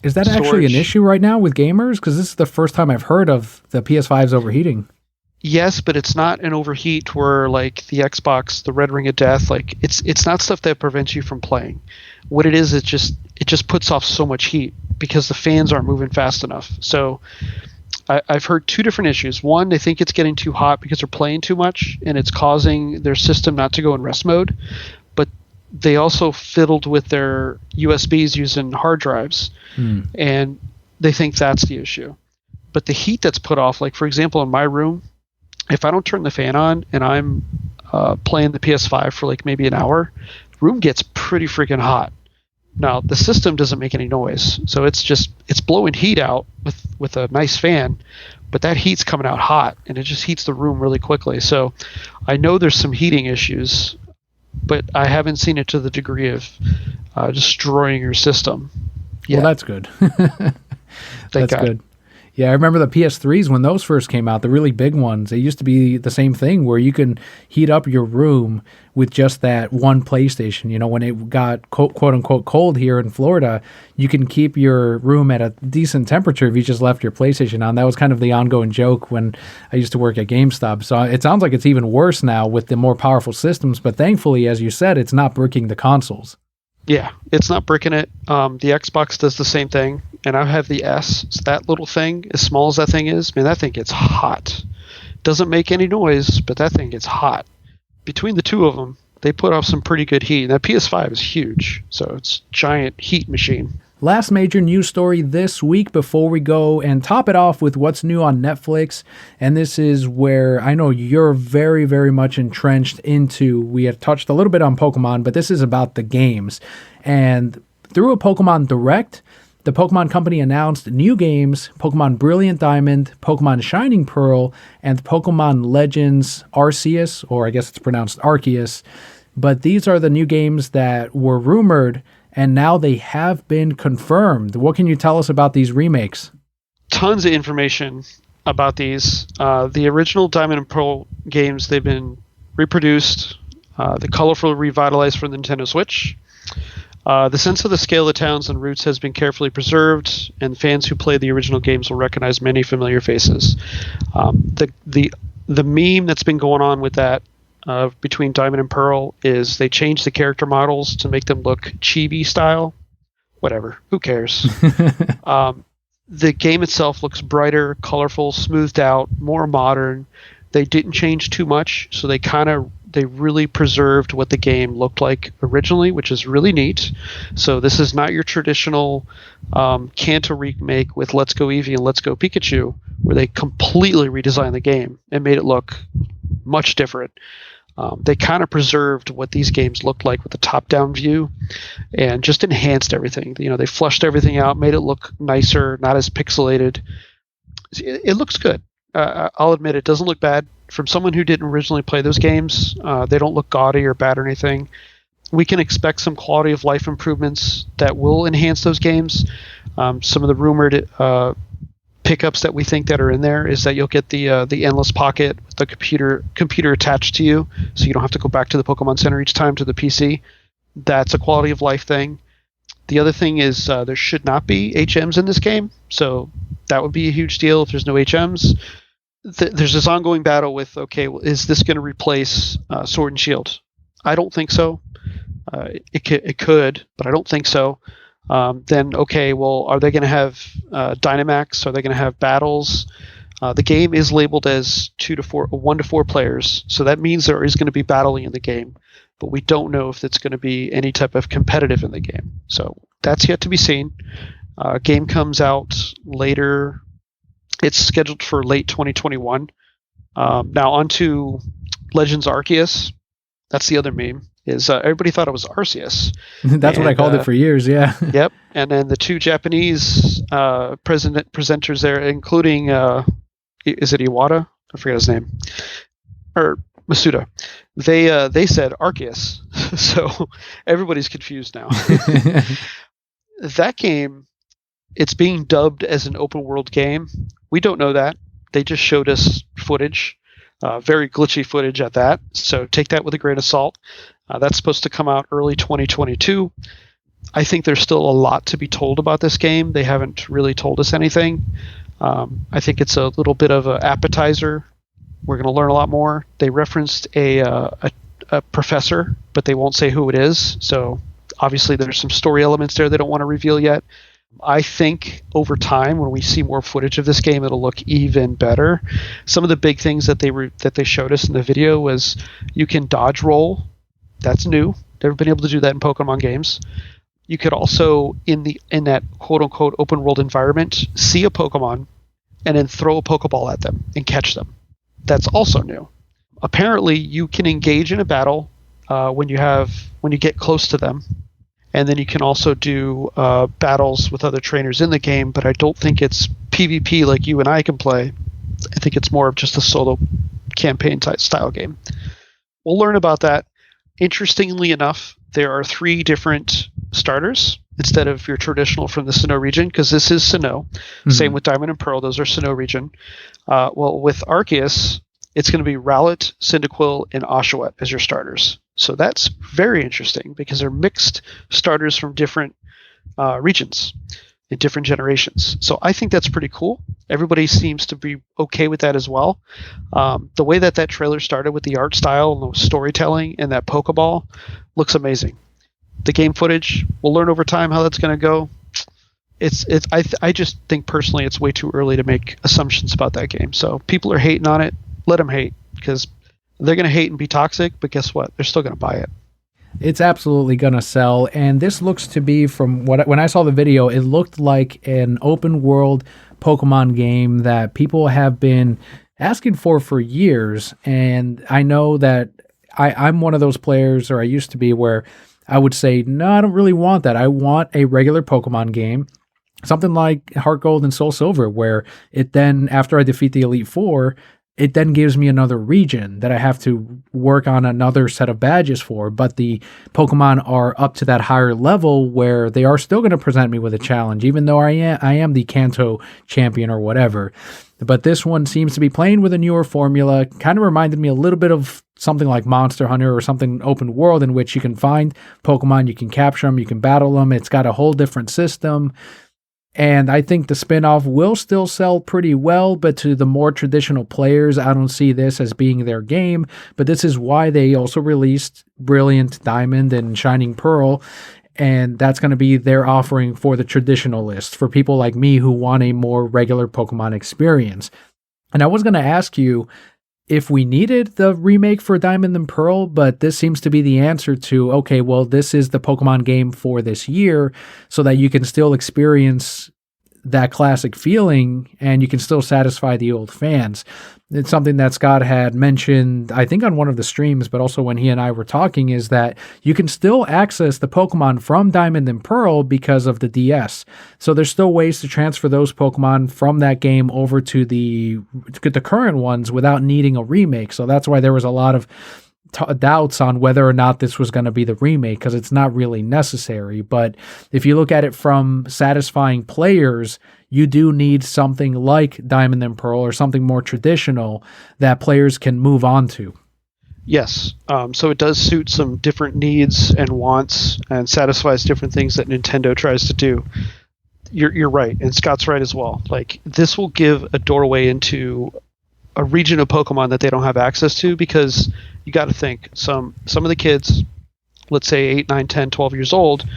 Is that actually an issue right now with gamers? Because this is the first time I've heard of the PS5's overheating. Yes, but it's not an overheat where like the Xbox, the Red Ring of Death, like it's not stuff that prevents you from playing. What it is, it just puts off so much heat because the fans aren't moving fast enough. So I've heard two different issues. One, they think it's getting too hot because they're playing too much and it's causing their system not to go in rest mode. But they also fiddled with their USBs using hard drives, and they think that's the issue. But the heat that's put off, like for example, in my room, if I don't turn the fan on and I'm playing the PS5 for like maybe an hour, the room gets pretty freaking hot. Now the system doesn't make any noise, so it's blowing heat out with a nice fan, but that heat's coming out hot and it just heats the room really quickly. So I know there's some heating issues, but I haven't seen it to the degree of destroying your system. Well, that's good. That's God. good. Yeah, I remember the PS3s when those first came out, the really big ones. They used to be the same thing where you can heat up your room with just that one PlayStation. You know, when it got quote unquote cold here in Florida, you can keep your room at a decent temperature if you just left your PlayStation on. That was kind of the ongoing joke when I used to work at GameStop. So it sounds like it's even worse now with the more powerful systems. But thankfully, as you said, it's not bricking the consoles. Yeah, it's not bricking it. The Xbox does the same thing, and I have the S. So that little thing, as small as that thing is, man, that thing gets hot. Doesn't make any noise, but that thing gets hot. Between the two of them, they put off some pretty good heat. And that PS5 is huge, so it's a giant heat machine. Last major news story this week before we go and top it off with what's new on Netflix. And this is where I know you're very, very much entrenched into. We have touched a little bit on Pokemon, but this is about the games. And through a Pokemon Direct, the Pokemon Company announced new games, Pokemon Brilliant Diamond, Pokemon Shining Pearl, and Pokemon Legends Arceus, or I guess it's pronounced Arceus. But these are the new games that were rumored, and now they have been confirmed. What can you tell us about these remakes? Tons of information about these. The original Diamond and Pearl games, they've been reproduced. The colorful revitalized for the Nintendo Switch. The sense of the scale of the towns and routes has been carefully preserved, and fans who play the original games will recognize many familiar faces. The meme that's been going on with that between Diamond and Pearl is they changed the character models to make them look chibi style. Whatever, who cares? The game itself looks brighter, colorful, smoothed out, more modern. They didn't change too much, so they really preserved what the game looked like originally, which is really neat. So this is not your traditional Kanto remake with Let's Go Eevee and Let's Go Pikachu, where they completely redesigned the game and made it look much different. They kind of preserved what these games looked like with the top-down view and just enhanced everything. You know, they flushed everything out, made it look nicer, not as pixelated. It looks good. I'll admit it doesn't look bad. From someone who didn't originally play those games, they don't look gaudy or bad or anything. We can expect some quality of life improvements that will enhance those games. Some of the rumored pickups that we think that are in there is that you'll get the endless pocket with the computer attached to you, so you don't have to go back to the Pokemon Center each time to the PC. That's a quality of life thing. The other thing is there should not be HMs in this game, so that would be a huge deal if there's no HMs. There's this ongoing battle with, okay, well, is this going to replace Sword and Shield? I don't think so. It could, but I don't think so. Then, okay, well, are they going to have Dynamax? Are they going to have battles? The game is labeled as 1 to 4 players, so that means there is going to be battling in the game, but we don't know if it's going to be any type of competitive in the game. So that's yet to be seen. Game comes out later. It's scheduled for late 2021. Now on to Legends Arceus. That's the other meme. Is everybody thought it was Arceus. That's what I called it for years, yeah. Yep. And then the 2 Japanese presenters there, including, is it Iwata? I forget his name. Or Masuda. They said Arceus. So everybody's confused now. That game, it's being dubbed as an open world game. We don't know that. They just showed us footage. Very glitchy footage at that. So take that with a grain of salt. That's supposed to come out early 2022. I think there's still a lot to be told about this game. They haven't really told us anything. I think it's a little bit of an appetizer. We're going to learn a lot more. They referenced a professor, but they won't say who it is. So obviously there's some story elements there they don't want to reveal yet. I think over time, when we see more footage of this game, it'll look even better. Some of the big things that they showed us in the video was you can dodge roll. That's new. Never been able to do that in Pokemon games. You could also, in that quote unquote open world environment, see a Pokemon and then throw a Pokeball at them and catch them. That's also new. Apparently, you can engage in a battle when you get close to them. And then you can also do battles with other trainers in the game, but I don't think it's PvP like you and I can play. I think it's more of just a solo campaign type style game. We'll learn about that. Interestingly enough, there are 3 different starters instead of your traditional from the Sinnoh region, because this is Sinnoh. Mm-hmm. Same with Diamond and Pearl, those are Sinnoh region. Well, with Arceus, it's going to be Rowlet, Cyndaquil, and Oshawott as your starters. So that's very interesting because they're mixed starters from different regions in different generations. So I think that's pretty cool. Everybody seems to be okay with that as well. The way that trailer started with the art style and the storytelling and that Pokeball looks amazing. The game footage, we'll learn over time how that's going to go. I just think personally it's way too early to make assumptions about that game. So people are hating on it. Let them hate, because they're going to hate and be toxic, but guess what? They're still going to buy it. It's absolutely going to sell, and this looks to be, from when I saw the video, it looked like an open world Pokemon game that people have been asking for years, and I know that I'm one of those players, or I used to be, where I would say, no, I don't really want that. I want a regular Pokemon game, something like Heart Gold and Soul Silver, where it then, after I defeat the Elite Four, it then gives me another region that I have to work on another set of badges for, but the Pokemon are up to that higher level where they are still going to present me with a challenge, even though I am the Kanto champion or whatever. But this one seems to be playing with a newer formula, kind of reminded me a little bit of something like Monster Hunter or something open world in which you can find Pokemon, you can capture them, you can battle them. It's got a whole different system. And I think the spinoff will still sell pretty well, but to the more traditional players, I don't see this as being their game. But this is why they also released Brilliant Diamond and Shining Pearl, and that's going to be their offering for the traditionalists, for people like me who want a more regular Pokemon experience. And I was going to ask you if we needed the remake for Diamond and Pearl, but this seems to be the answer to, okay, well, this is the Pokemon game for this year, so that you can still experience that classic feeling, and you can still satisfy the old fans. It's something that Scott had mentioned, I think on one of the streams, but also when he and I were talking, is that you can still access the Pokemon from Diamond and Pearl because of the DS. So there's still ways to transfer those Pokemon from that game over to the current ones without needing a remake. So that's why there was a lot of doubts on whether or not this was going to be the remake, because it's not really necessary. But if you look at it from satisfying players, you do need something like Diamond and Pearl or something more traditional that players can move on to. Yes. So it does suit some different needs and wants and satisfies different things that Nintendo tries to do. You're right, and Scott's right as well. Like, this will give a doorway into a region of Pokemon that they don't have access to, because you got to think some of the kids, let's say 8, 9, 10, 12 years old,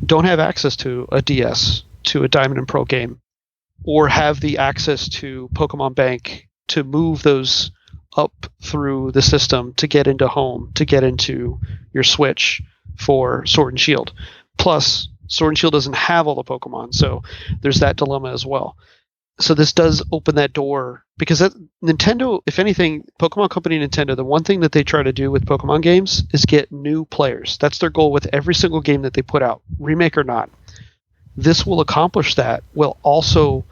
don't have access to a DS, to a Diamond and Pearl game, or have the access to Pokemon Bank to move those up through the system to get into home, to get into your Switch for Sword and Shield. Plus, Sword and Shield doesn't have all the Pokemon, so there's that dilemma as well. So this does open that door, because Nintendo, if anything, Pokemon Company Nintendo, the one thing that they try to do with Pokemon games is get new players. That's their goal with every single game that they put out, remake or not. This will accomplish that, while also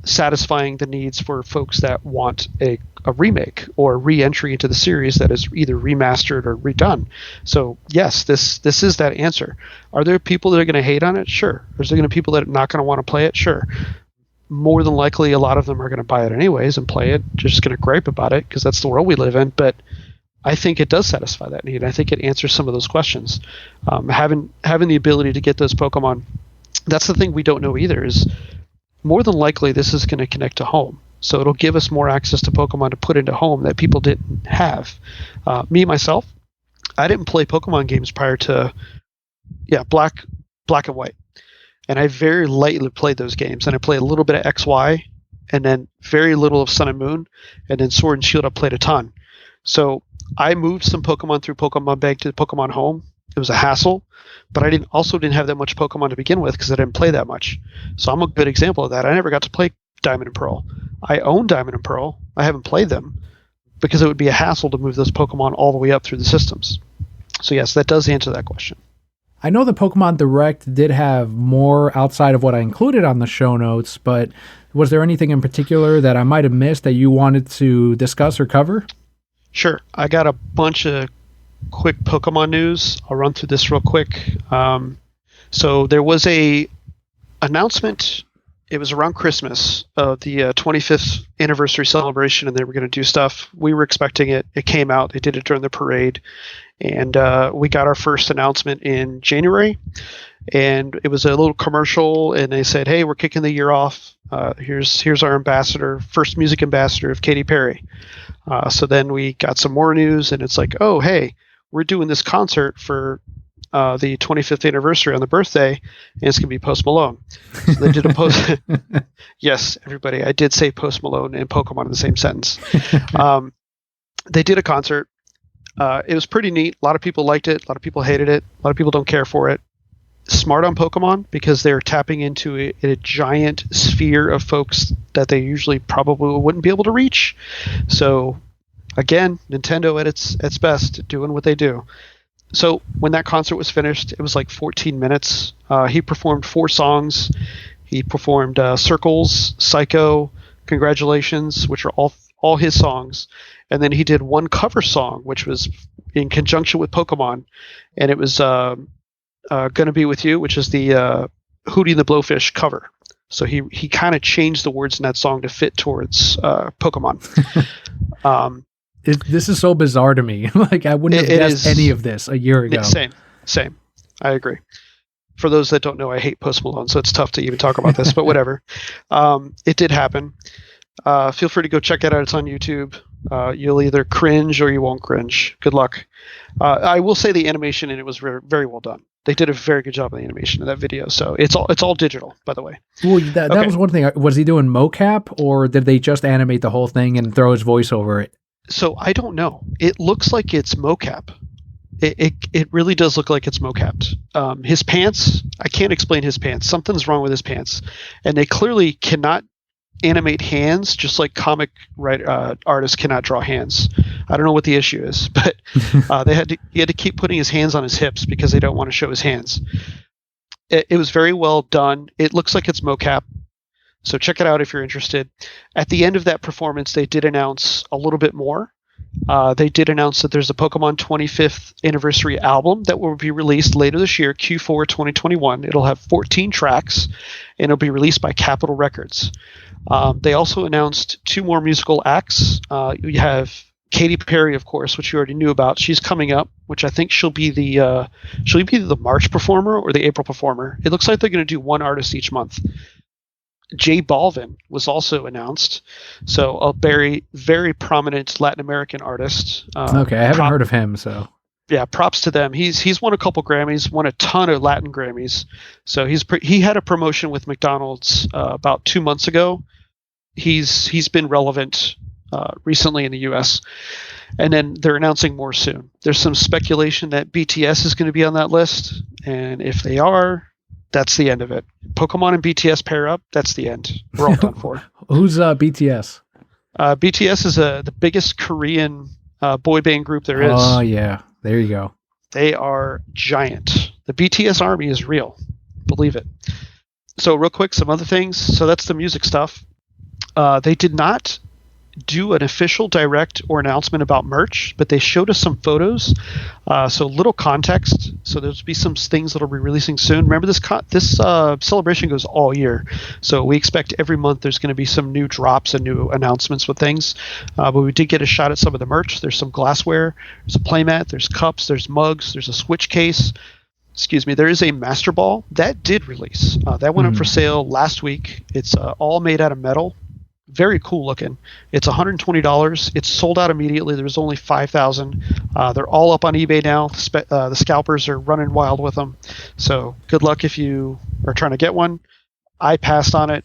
satisfying the needs for folks that want a remake or re-entry into the series that is either remastered or redone. So yes, this is that answer. Are there people that are going to hate on it? Sure. Is there going to be people that are not going to want to play it? Sure. More than likely, a lot of them are going to buy it anyways and play it, just going to gripe about it because that's the world we live in. But I think it does satisfy that need. I think it answers some of those questions. Having the ability to get those Pokemon, that's the thing we don't know either, is more than likely this is going to connect to home. So it'll give us more access to Pokemon to put into home that people didn't have. Me, myself, I didn't play Pokemon games prior to, Black and White. And I very lightly played those games. And I played a little bit of XY, and then very little of Sun and Moon. And then Sword and Shield I played a ton. So I moved some Pokemon through Pokemon Bank to Pokemon Home. It was a hassle, but I didn't have that much Pokemon to begin with because I didn't play that much. So I'm a good example of that. I never got to play Diamond and Pearl. I own Diamond and Pearl. I haven't played them because it would be a hassle to move those Pokemon all the way up through the systems. So yes, that does answer that question. I know the Pokemon Direct did have more outside of what I included on the show notes, but was there anything in particular that I might have missed that you wanted to discuss or cover? Sure. I got a bunch of quick Pokemon news. I'll run through this real quick. So there was a announcement. It was around Christmas of the 25th anniversary celebration, and they were going to do stuff. We were expecting it. It came out. They did it during the parade, and we got our first announcement in January. And it was a little commercial, and they said, "Hey, we're kicking the year off. Here's our ambassador, first music ambassador of Katy Perry." So then we got some more news, and it's like, "Oh, hey, we're doing this concert for the 25th anniversary on the birthday, and it's going to be Post Malone." So they did a post. Yes, everybody, I did say Post Malone and Pokemon in the same sentence. They did a concert. It was pretty neat. A lot of people liked it. A lot of people hated it. A lot of people don't care for it. Smart on Pokemon, because they're tapping into a giant sphere of folks that they usually probably wouldn't be able to reach. So again, Nintendo at its best, doing what they do. So when that concert was finished, it was like 14 minutes. He performed 4 songs. He performed Circles, Psycho, Congratulations, which are all his songs. And then he did one cover song, which was in conjunction with Pokemon. And it was Gonna Be With You, which is the Hootie and the Blowfish cover. So he kind of changed the words in that song to fit towards Pokemon. This is so bizarre to me. Like, I wouldn't have guessed any of this a year ago. Same. I agree. For those that don't know, I hate Post Malone, so it's tough to even talk about this, but whatever. It did happen. Feel free to go check it out. It's on YouTube. You'll either cringe or you won't cringe. Good luck. I will say the animation in it was very, very well done. They did a very good job on the animation of that video. So it's all digital, by the way. Well, that was one thing. Was he doing mocap, or did they just animate the whole thing and throw his voice over it? So I don't know. It looks like it's mocap. It really does look like it's mocapped. His pants, I can't explain his pants. Something's wrong with his pants, and they clearly cannot animate hands, just like comic artists cannot draw hands. I don't know what the issue is, but he had to keep putting his hands on his hips because they don't want to show his hands. It was very well done. It looks like it's mocap, so check it out if you're interested. At the end of that performance, they did announce a little bit more. They did announce that there's a Pokemon 25th anniversary album that will be released later this year, Q4 2021. It'll have 14 tracks, and it'll be released by Capitol Records. They also announced 2 more musical acts. You have Katy Perry, of course, which you already knew about. She's coming up, which I think she'll be the March performer or the April performer. It looks like they're going to do one artist each month. J Balvin was also announced, so a very, very prominent Latin American artist. Okay, I haven't heard of him, so yeah, props to them. He's won a couple Grammys, won a ton of Latin Grammys. So he had a promotion with McDonald's about 2 months ago. He's been relevant recently in the U.S. And then they're announcing more soon. There's some speculation that BTS is going to be on that list, and if they are, that's the end of it. Pokemon and BTS pair up, that's the end. We're all done for. Who's BTS? BTS is the biggest Korean boy band group there is. Oh, yeah. There you go. They are giant. The BTS army is real. Believe it. So real quick, some other things. So that's the music stuff. They did not do an official direct or announcement about merch, but they showed us some photos. So little context. So there'll be some things that'll be releasing soon. Remember, this celebration goes all year. So we expect every month there's going to be some new drops and new announcements with things. But we did get a shot at some of the merch. There's some glassware. There's a playmat. There's cups. There's mugs. There's a Switch case. Excuse me. There is a Master Ball. That did release. That went up for sale last week. It's all made out of metal. Very cool looking. It's $120. It's sold out immediately. There was only 5,000. They're all up on eBay now. The scalpers are running wild with them. So good luck if you are trying to get one. I passed on it.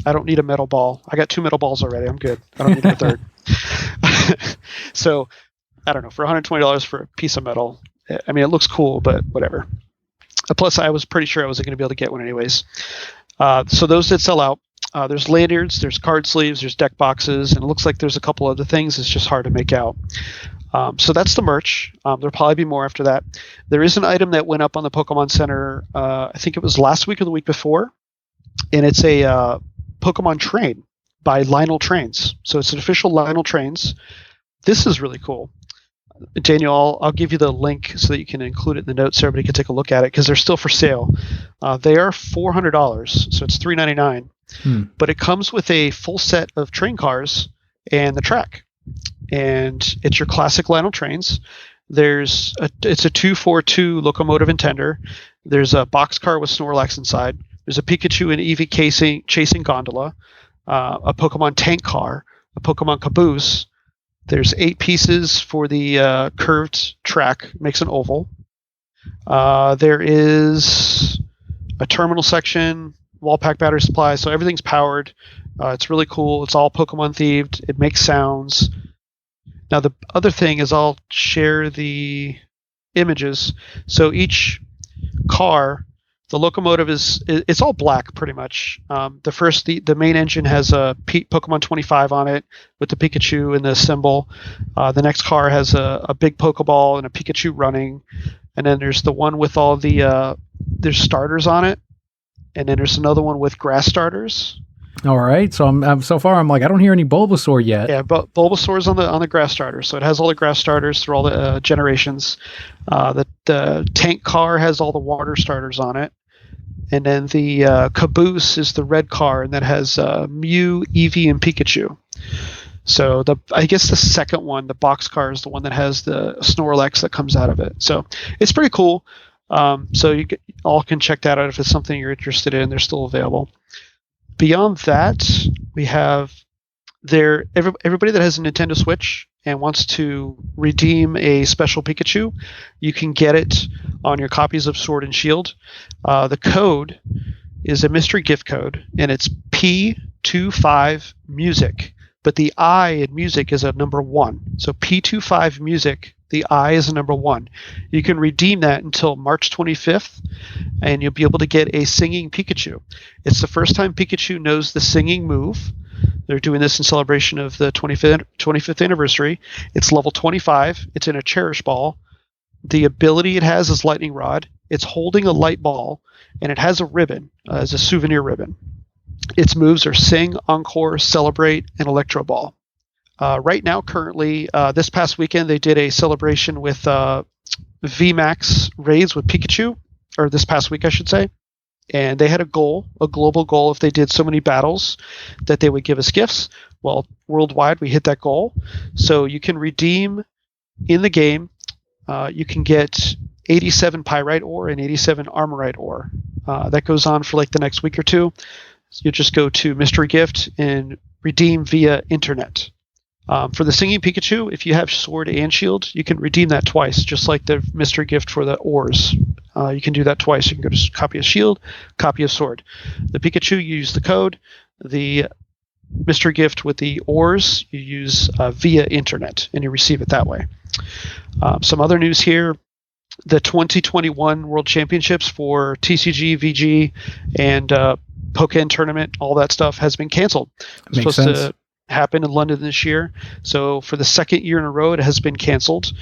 I don't need a metal ball. I got 2 metal balls already. I'm good. I don't need a third. So I don't know. For $120 for a piece of metal, I mean, it looks cool, but whatever. Plus, I was pretty sure I wasn't going to be able to get one anyways. So those did sell out. There's lanyards, there's card sleeves, there's deck boxes, and it looks like there's a couple other things. It's just hard to make out. So that's the merch. There'll probably be more after that. There is an item that went up on the Pokemon Center, I think it was last week or the week before, and it's a Pokemon train by Lionel Trains. So it's an official Lionel Trains. This is really cool. Daniel, I'll give you the link so that you can include it in the notes so everybody can take a look at it because they're still for sale. They are $400, so it's $399. But it comes with a full set of train cars and the track. And it's your classic Lionel Trains. It's a 242 locomotive and tender. There's a boxcar with Snorlax inside. There's a Pikachu and Eevee chasing gondola, a Pokemon tank car, a Pokemon caboose. There's 8 pieces for the curved track, makes an oval. There is a terminal section, wall pack battery supply, so everything's powered. It's really cool. It's all Pokemon themed. It makes sounds. Now the other thing is I'll share the images. So each car, the locomotive it's all black pretty much. The main engine has a Pokemon 25 on it with the Pikachu and the symbol. The next car has a big Pokeball and a Pikachu running, and then there's the one with all the there's starters on it, and then there's another one with grass starters. All right, so I'm so far I'm like I don't hear any Bulbasaur yet. Yeah, but Bulbasaur's on the grass starters, so it has all the grass starters through all the generations. The tank car has all the water starters on it. And then the caboose is the red car, and that has Mew, Eevee, and Pikachu. So I guess the second one, the box car, is the one that has the Snorlax that comes out of it. So it's pretty cool. So you all can check that out if it's something you're interested in. They're still available. Beyond that, we have everybody that has a Nintendo Switch and wants to redeem a special Pikachu, you can get it on your copies of Sword and Shield. The code is a mystery gift code, and it's P25 Music. But the I in music is a number 1. So P25 Music The I is a number 1. You can redeem that until March 25th, and you'll be able to get a singing Pikachu. It's the first time Pikachu knows the singing move. They're doing this in celebration of the 25th anniversary. It's level 25. It's in a Cherish Ball. The ability it has is Lightning Rod. It's holding a light ball, and it has a ribbon as a souvenir ribbon. Its moves are Sing, Encore, Celebrate, and Electro Ball. Right now, currently, this past weekend, they did a celebration with VMAX raids with Pikachu, or this past week, I should say. And they had a global goal, if they did so many battles, that they would give us gifts. Well, worldwide, we hit that goal. So you can redeem in the game. You can get 87 Pyrite ore and 87 Armorite ore. That goes on for like the next week or two. So you just go to Mystery Gift and redeem via internet. For the Singing Pikachu, if you have Sword and Shield, you can redeem that twice, just like the Mystery Gift for the ores. You can do that twice. You can go to copy of Shield, copy of Sword. The Pikachu, you use the code. The Mystery Gift with the ores, you use via internet, and you receive it that way. Some other news here. The 2021 World Championships for TCG, VG, and Pokken Tournament, all that stuff has been canceled. It's Makes supposed sense. to happen in London this year. So for the second year in a row, it has been canceled.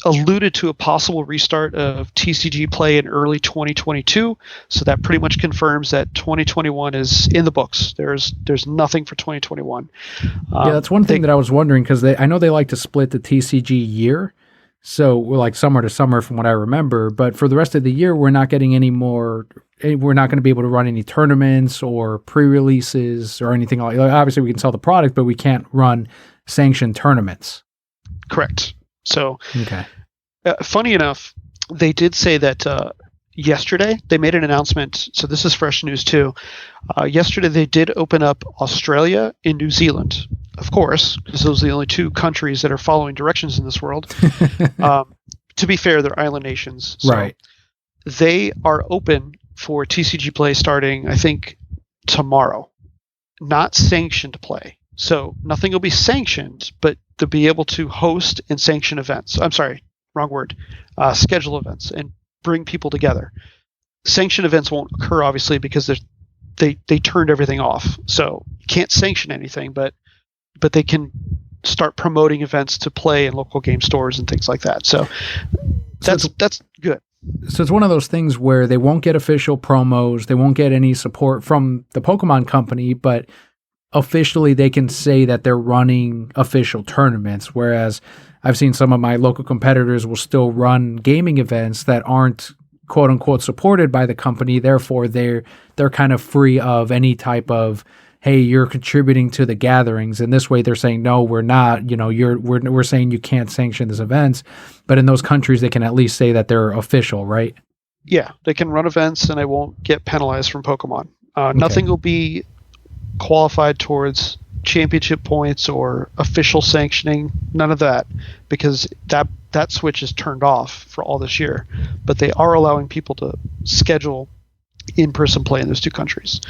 Alluded to a possible restart of TCG play in early 2022. So that pretty much confirms that 2021 is in the books. There's nothing for 2021. Yeah, that's one thing that I was wondering, because I know they like to split the TCG year. So we're like summer to summer from what I remember. But for the rest of the year, we're not getting any more. We're not going to be able to run any tournaments or pre-releases or anything like that. Obviously, we can sell the product, but we can't run sanctioned tournaments. Correct. So, Okay. Funny enough, they did say that yesterday they made an announcement. So this is fresh news too. Yesterday they did open up Australia and New Zealand, of course, because those are the only two countries that are following directions in this world. To be fair, they're island nations. So Right. They are open for TCG play starting, I think, tomorrow. Not sanctioned play. So nothing will be sanctioned, but to be able to host and sanction events. I'm sorry, wrong word. Schedule events and bring people together. Sanction events won't occur, obviously, because they turned everything off. So you can't sanction anything, but they can start promoting events to play in local game stores and things like that. So that's good. So it's one of those things where they won't get official promos, they won't get any support from the Pokemon company, but officially they can say that they're running official tournaments, whereas I've seen some of my local competitors will still run gaming events that aren't quote unquote supported by the company. Therefore, they're kind of free of any type of, hey, you're contributing to the gatherings. And this way they're saying, no, we're not, we're saying you can't sanction these events. But in those countries, they can at least say that they're official, right? Yeah, they can run events and they won't get penalized from Pokemon. Nothing will be qualified towards championship points or official sanctioning. None of that, because that switch is turned off for all this year. But they are allowing people to schedule in-person play in those two countries.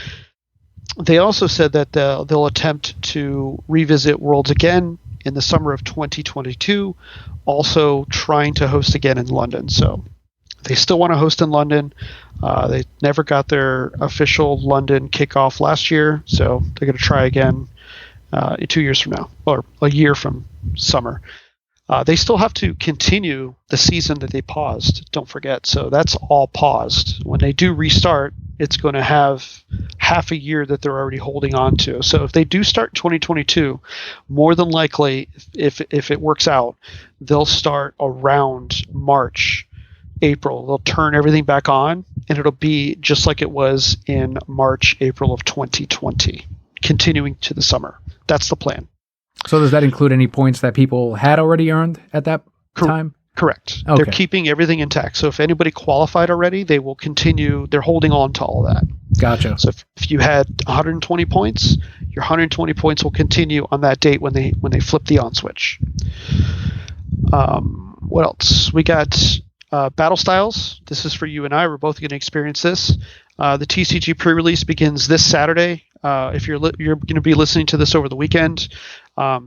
They also said that they'll attempt to revisit Worlds again in the summer of 2022, also trying to host again in London. So they still want to host in London. They never got their official London kickoff last year, so they're going to try again 2 years from now, or a year from summer. They still have to continue the season that they paused, don't forget. So that's all paused. When they do restart, it's going to have half a year that they're already holding on to. So if they do start 2022, more than likely, if it works out, they'll start around March, April. They'll turn everything back on, and it'll be just like it was in March, April of 2020, continuing to the summer. That's the plan. So does that include any points that people had already earned at that time? Correct. Okay. They're keeping everything intact. So if anybody qualified already, they will continue. They're holding on to all that. Gotcha. So if you had 120 points, your 120 points will continue on that date when they flip the on switch. What else? We got Battle Styles. This is for you and I. We're both going to experience this. The TCG pre-release begins this Saturday. If you're going to be listening to this over the weekend,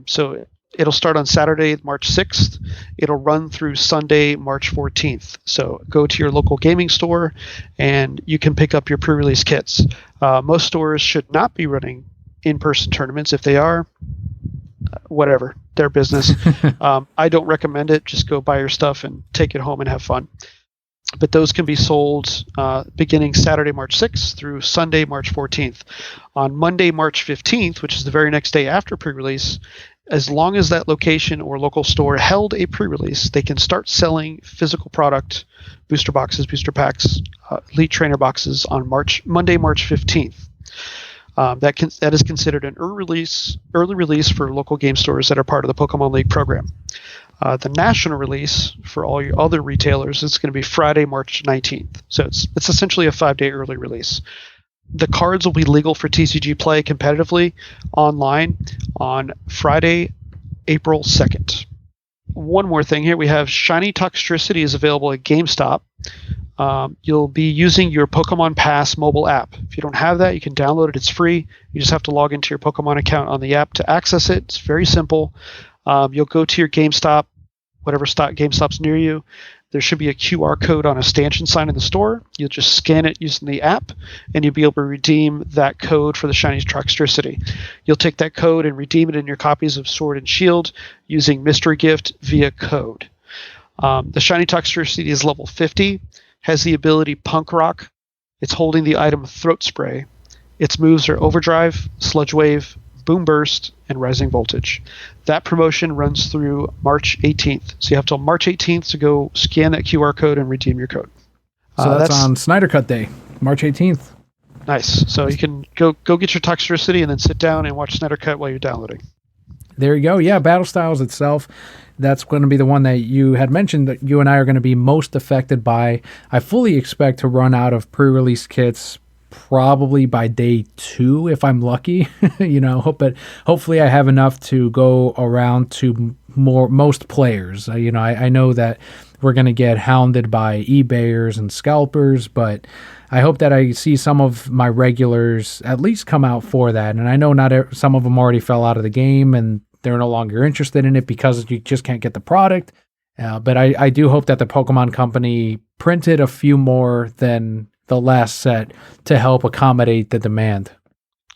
so It'll start on Saturday, March 6th. It'll run through Sunday, March 14th. So go to your local gaming store and you can pick up your pre-release kits. Most stores should not be running in-person tournaments. If they are, whatever, their business. I don't recommend it. Just go buy your stuff and take it home and have fun. But those can be sold beginning Saturday, March 6th through Sunday, March 14th. On Monday, March 15th, which is the very next day after pre-release, as long as that location or local store held a pre-release, they can start selling physical product, booster boxes, booster packs, Elite Trainer boxes on Monday, March 15th. That is considered an early release for local game stores that are part of the Pokemon League program. The national release for all your other retailers is going to be Friday, March 19th. So it's essentially a 5-day early release. The cards will be legal for TCG play competitively online on Friday, April 2nd. One more thing here. We have Shiny Toxtricity is available at GameStop. You'll be using your Pokemon Pass mobile app. If you don't have that, you can download it. It's free. You just have to log into your Pokemon account on the app to access it. It's very simple. You'll go to your GameStop, whatever GameStop's near you. There should be a QR code on a stanchion sign in the store. You'll just scan it using the app, and you'll be able to redeem that code for the Shiny Toxtricity. You'll take that code and redeem it in your copies of Sword and Shield using Mystery Gift via code. The Shiny Toxtricity is level 50, has the ability Punk Rock. It's holding the item Throat Spray. Its moves are Overdrive, Sludge Wave, Boom Burst, and Rising Voltage. That promotion runs through March 18th. So you have till March 18th to go scan that QR code and redeem your code. So that's on Snyder Cut Day, March 18th. Nice. So you can go get your Toxtricity and then sit down and watch Snyder Cut while you're downloading. There you go. Yeah, Battle Styles itself, that's going to be the one that you had mentioned that you and I are going to be most affected by. I fully expect to run out of pre-release kits probably by day 2 if I'm lucky, but hopefully I have enough to go around to most players. I know that we're going to get hounded by eBayers and scalpers, but I hope that I see some of my regulars at least come out for that. And I know some of them already fell out of the game and they're no longer interested in it because you just can't get the product. But I do hope that the Pokemon Company printed a few more than the last set to help accommodate the demand.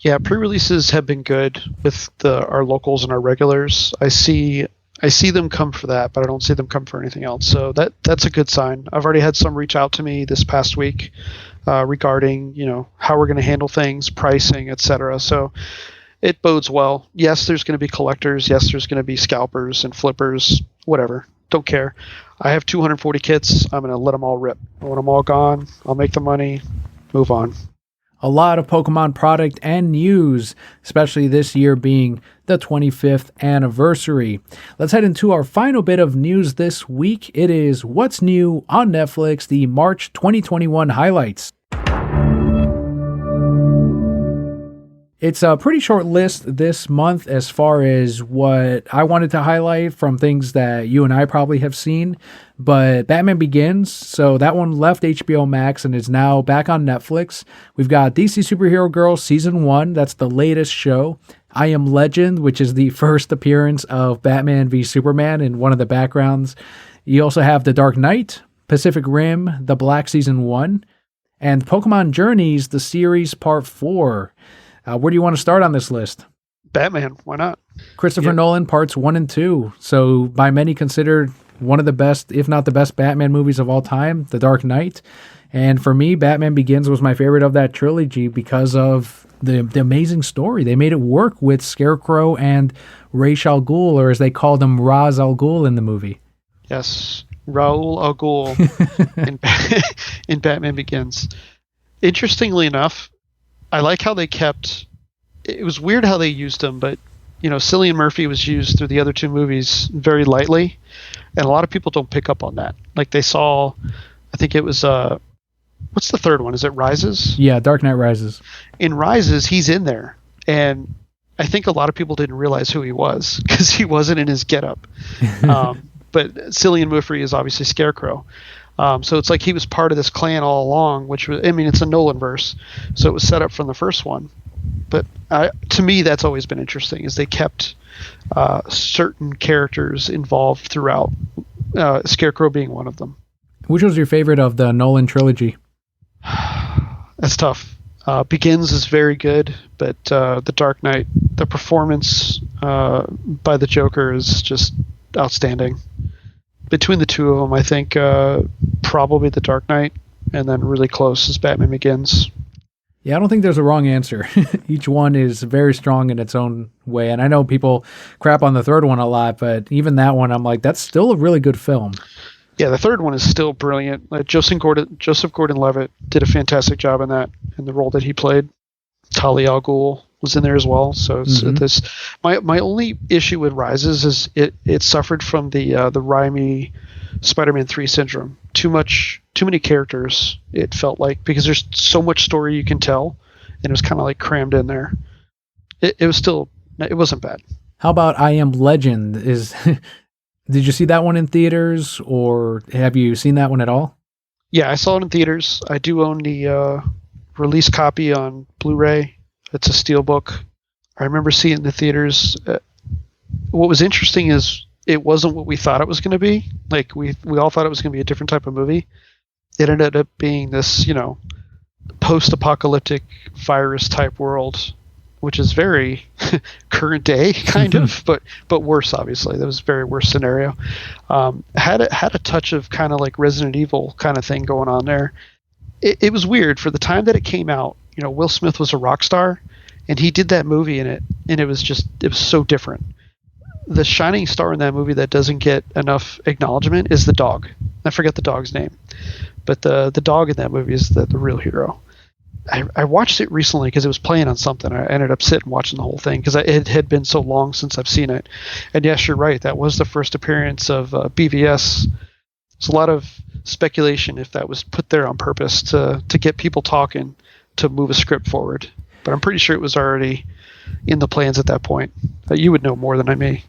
Yeah, pre-releases have been good with our locals and our regulars. I see them come for that, but I don't see them come for anything else. So that's a good sign. I've already had some reach out to me this past week regarding how we're going to handle things, pricing, etc. So it bodes well. Yes, there's going to be collectors. Yes, there's going to be scalpers and flippers. Whatever. Don't care. I have 240 kits. I'm going to let them all rip. I want them all gone. I'll make the money. Move on. A lot of Pokemon product and news, especially this year being the 25th anniversary. Let's head into our final bit of news this week. It is What's New on Netflix, the March 2021 highlights. It's a pretty short list this month as far as what I wanted to highlight from things that you and I probably have seen. But Batman Begins, so that one left HBO Max and is now back on Netflix. We've got DC Superhero Girls Season 1, that's the latest show. I Am Legend, which is the first appearance of Batman v Superman in one of the backgrounds. You also have The Dark Knight, Pacific Rim, The Black Season 1, and Pokemon Journeys, the series Part 4. Where do you want to start on this list? Batman, why not? Christopher Nolan Parts 1 and 2. So by many considered one of the best, if not the best Batman movies of all time, The Dark Knight. And for me, Batman Begins was my favorite of that trilogy because of the amazing story. They made it work with Scarecrow and Ra's al Ghul, or as they called him, Ra's al Ghul in the movie. Yes, Ra's al Ghul in Batman Begins. Interestingly enough, I like how they kept. It was weird how they used him, but Cillian Murphy was used through the other two movies very lightly, and a lot of people don't pick up on that. Like they saw, I think it was what's the third one? Is it Rises? Yeah, Dark Knight Rises. In Rises, he's in there, and I think a lot of people didn't realize who he was because he wasn't in his getup. But Cillian Murphy is obviously Scarecrow. So it's like he was part of this clan all along, which was, it's a Nolan verse. So it was set up from the first one. But to me, that's always been interesting. Is they kept certain characters involved throughout. Scarecrow being one of them. Which was your favorite of the Nolan trilogy? That's tough. Begins is very good, but The Dark Knight, the performance by the Joker is just outstanding. Between the two of them, I think probably The Dark Knight, and then really close is Batman Begins. Yeah, I don't think there's a wrong answer. Each one is very strong in its own way. And I know people crap on the third one a lot, but even that one, I'm like, that's still a really good film. Yeah, the third one is still brilliant. Joseph Gordon-Levitt did a fantastic job in that, in the role that he played. Talia al Ghul was in there as well. So it's, my only issue with Rises is it suffered from the Raimi Spider-Man 3 syndrome. Too many characters, it felt like, because there's so much story you can tell, and it was kind of like crammed in there. It wasn't bad. How about I Am Legend? Did you see that one in theaters, or have you seen that one at all? Yeah, I saw it in theaters. I do own the release copy on Blu-ray. It's a steelbook. I remember seeing it in the theaters. What was interesting is it wasn't what we thought it was going to be. Like we all thought it was going to be a different type of movie. It ended up being this, post-apocalyptic virus type world, which is very current day kind of, but worse, obviously. That was a very worse scenario. Had a touch of kind of like Resident Evil kind of thing going on there. It was weird for the time that it came out. Will Smith was a rock star, and he did that movie in it, and it was so different. The shining star in that movie that doesn't get enough acknowledgement is the dog. I forget the dog's name, but the dog in that movie is the real hero. I watched it recently because it was playing on something. I ended up sitting watching the whole thing because it had been so long since I've seen it. And yes, you're right. That was the first appearance of BVS. There's a lot of speculation if that was put there on purpose to get people talking, to move a script forward. But I'm pretty sure it was already in the plans at that point. You would know more than I may.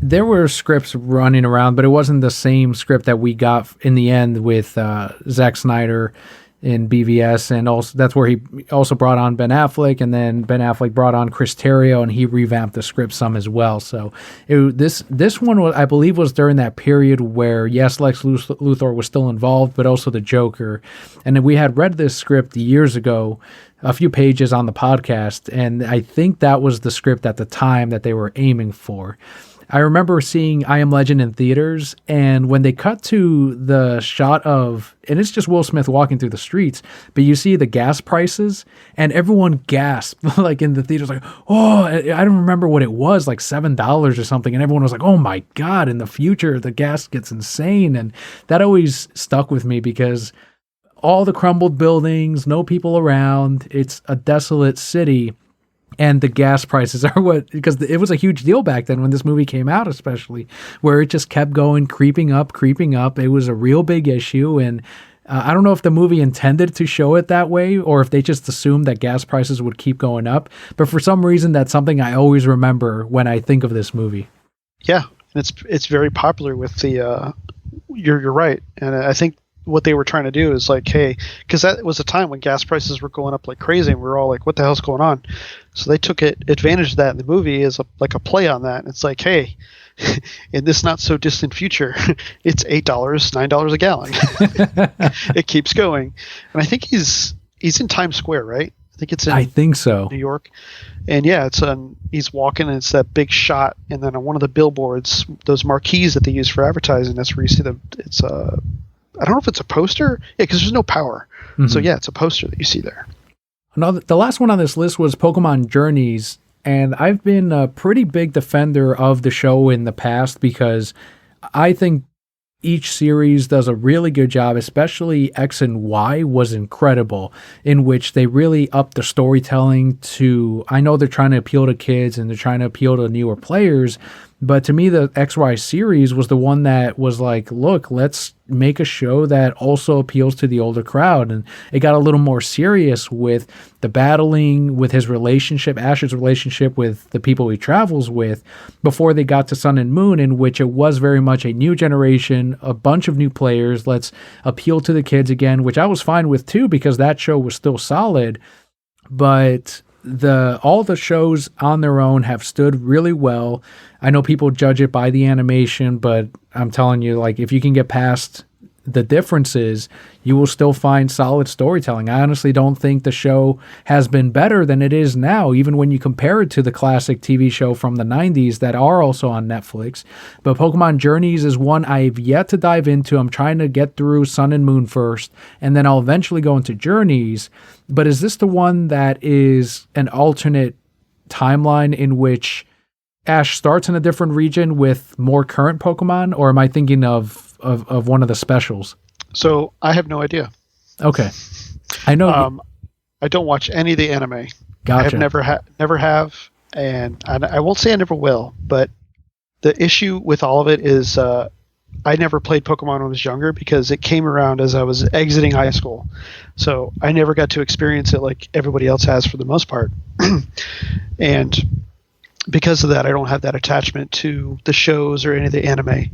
There were scripts running around, but it wasn't the same script that we got in the end with Zack Snyder in BVS, and also that's where he also brought on Ben Affleck, and then Ben Affleck brought on Chris Terrio, and he revamped the script some as well. So this one, I believe, was during that period where, yes, Lex Luthor was still involved, but also the Joker. And we had read this script years ago, a few pages on the podcast, and I think that was the script at the time that they were aiming for. I remember seeing I Am Legend in theaters, and when they cut to the shot of, and it's just Will Smith walking through the streets, but you see the gas prices, and everyone gasped, like in the theaters, like, oh, I don't remember what it was, like $7 or something, and everyone was like, oh my God, in the future, the gas gets insane, and that always stuck with me because all the crumbled buildings, no people around, it's a desolate city. And the gas prices are because it was a huge deal back then when this movie came out, especially, where it just kept going, creeping up. It was a real big issue. And I don't know if the movie intended to show it that way or if they just assumed that gas prices would keep going up. But for some reason, that's something I always remember when I think of this movie. Yeah, it's very popular with the, you're right. And I think what they were trying to do is like, hey, because that was a time when gas prices were going up like crazy, and we were all like, what the hell's going on? So they took advantage of that in the movie as like a play on that. And it's like, hey, in this not so distant future, it's $8, $9 a gallon. It keeps going. And I think he's in Times Square, right? I think so. New York. And yeah, he's walking, and it's that big shot, and then on one of the billboards, those marquees that they use for advertising, that's where you see I don't know if it's a poster. Yeah, because there's no power. Mm-hmm. So yeah, it's a poster that you see there. Now, the last one on this list was Pokemon Journeys, and I've been a pretty big defender of the show in the past because I think each series does a really good job, especially X and Y was incredible, in which they really upped the storytelling to, I know they're trying to appeal to kids and they're trying to appeal to newer players, but to me, the XY series was the one that was like, look, let's make a show that also appeals to the older crowd. And it got a little more serious with the battling, with his relationship, Ash's relationship with the people he travels with, before they got to Sun and Moon, in which it was very much a new generation, a bunch of new players. Let's appeal to the kids again, which I was fine with too, because that show was still solid. But all the shows on their own have stood really well. I know people judge it by the animation, but I'm telling you, like, if you can get past the differences, you will still find solid storytelling. I honestly don't think the show has been better than it is now, even when you compare it to the classic TV show from the 90s that are also on Netflix. But Pokemon Journeys is one I've yet to dive into. I'm trying to get through Sun and Moon first, and then I'll eventually go into Journeys. But is this the one that is an alternate timeline in which Ash starts in a different region with more current Pokemon, or am I thinking of one of the specials? So I have no idea. Okay, I know. I don't watch any of the anime. Gotcha. I have never have, and I won't say I never will. But the issue with all of it is I never played Pokemon when I was younger because it came around as I was exiting high school, so I never got to experience it like everybody else has for the most part, and because of that, I don't have that attachment to the shows or any of the anime.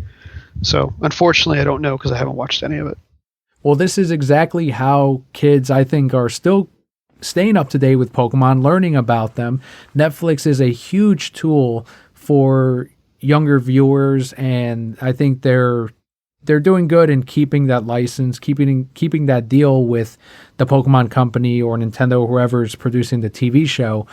So unfortunately, I don't know because I haven't watched any of it. Well, this is exactly how kids, I think, are still staying up to date with Pokemon, learning about them. Netflix is a huge tool for younger viewers, and I think they're doing good in keeping that license, keeping that deal with the Pokemon Company or Nintendo, whoever is producing the TV show,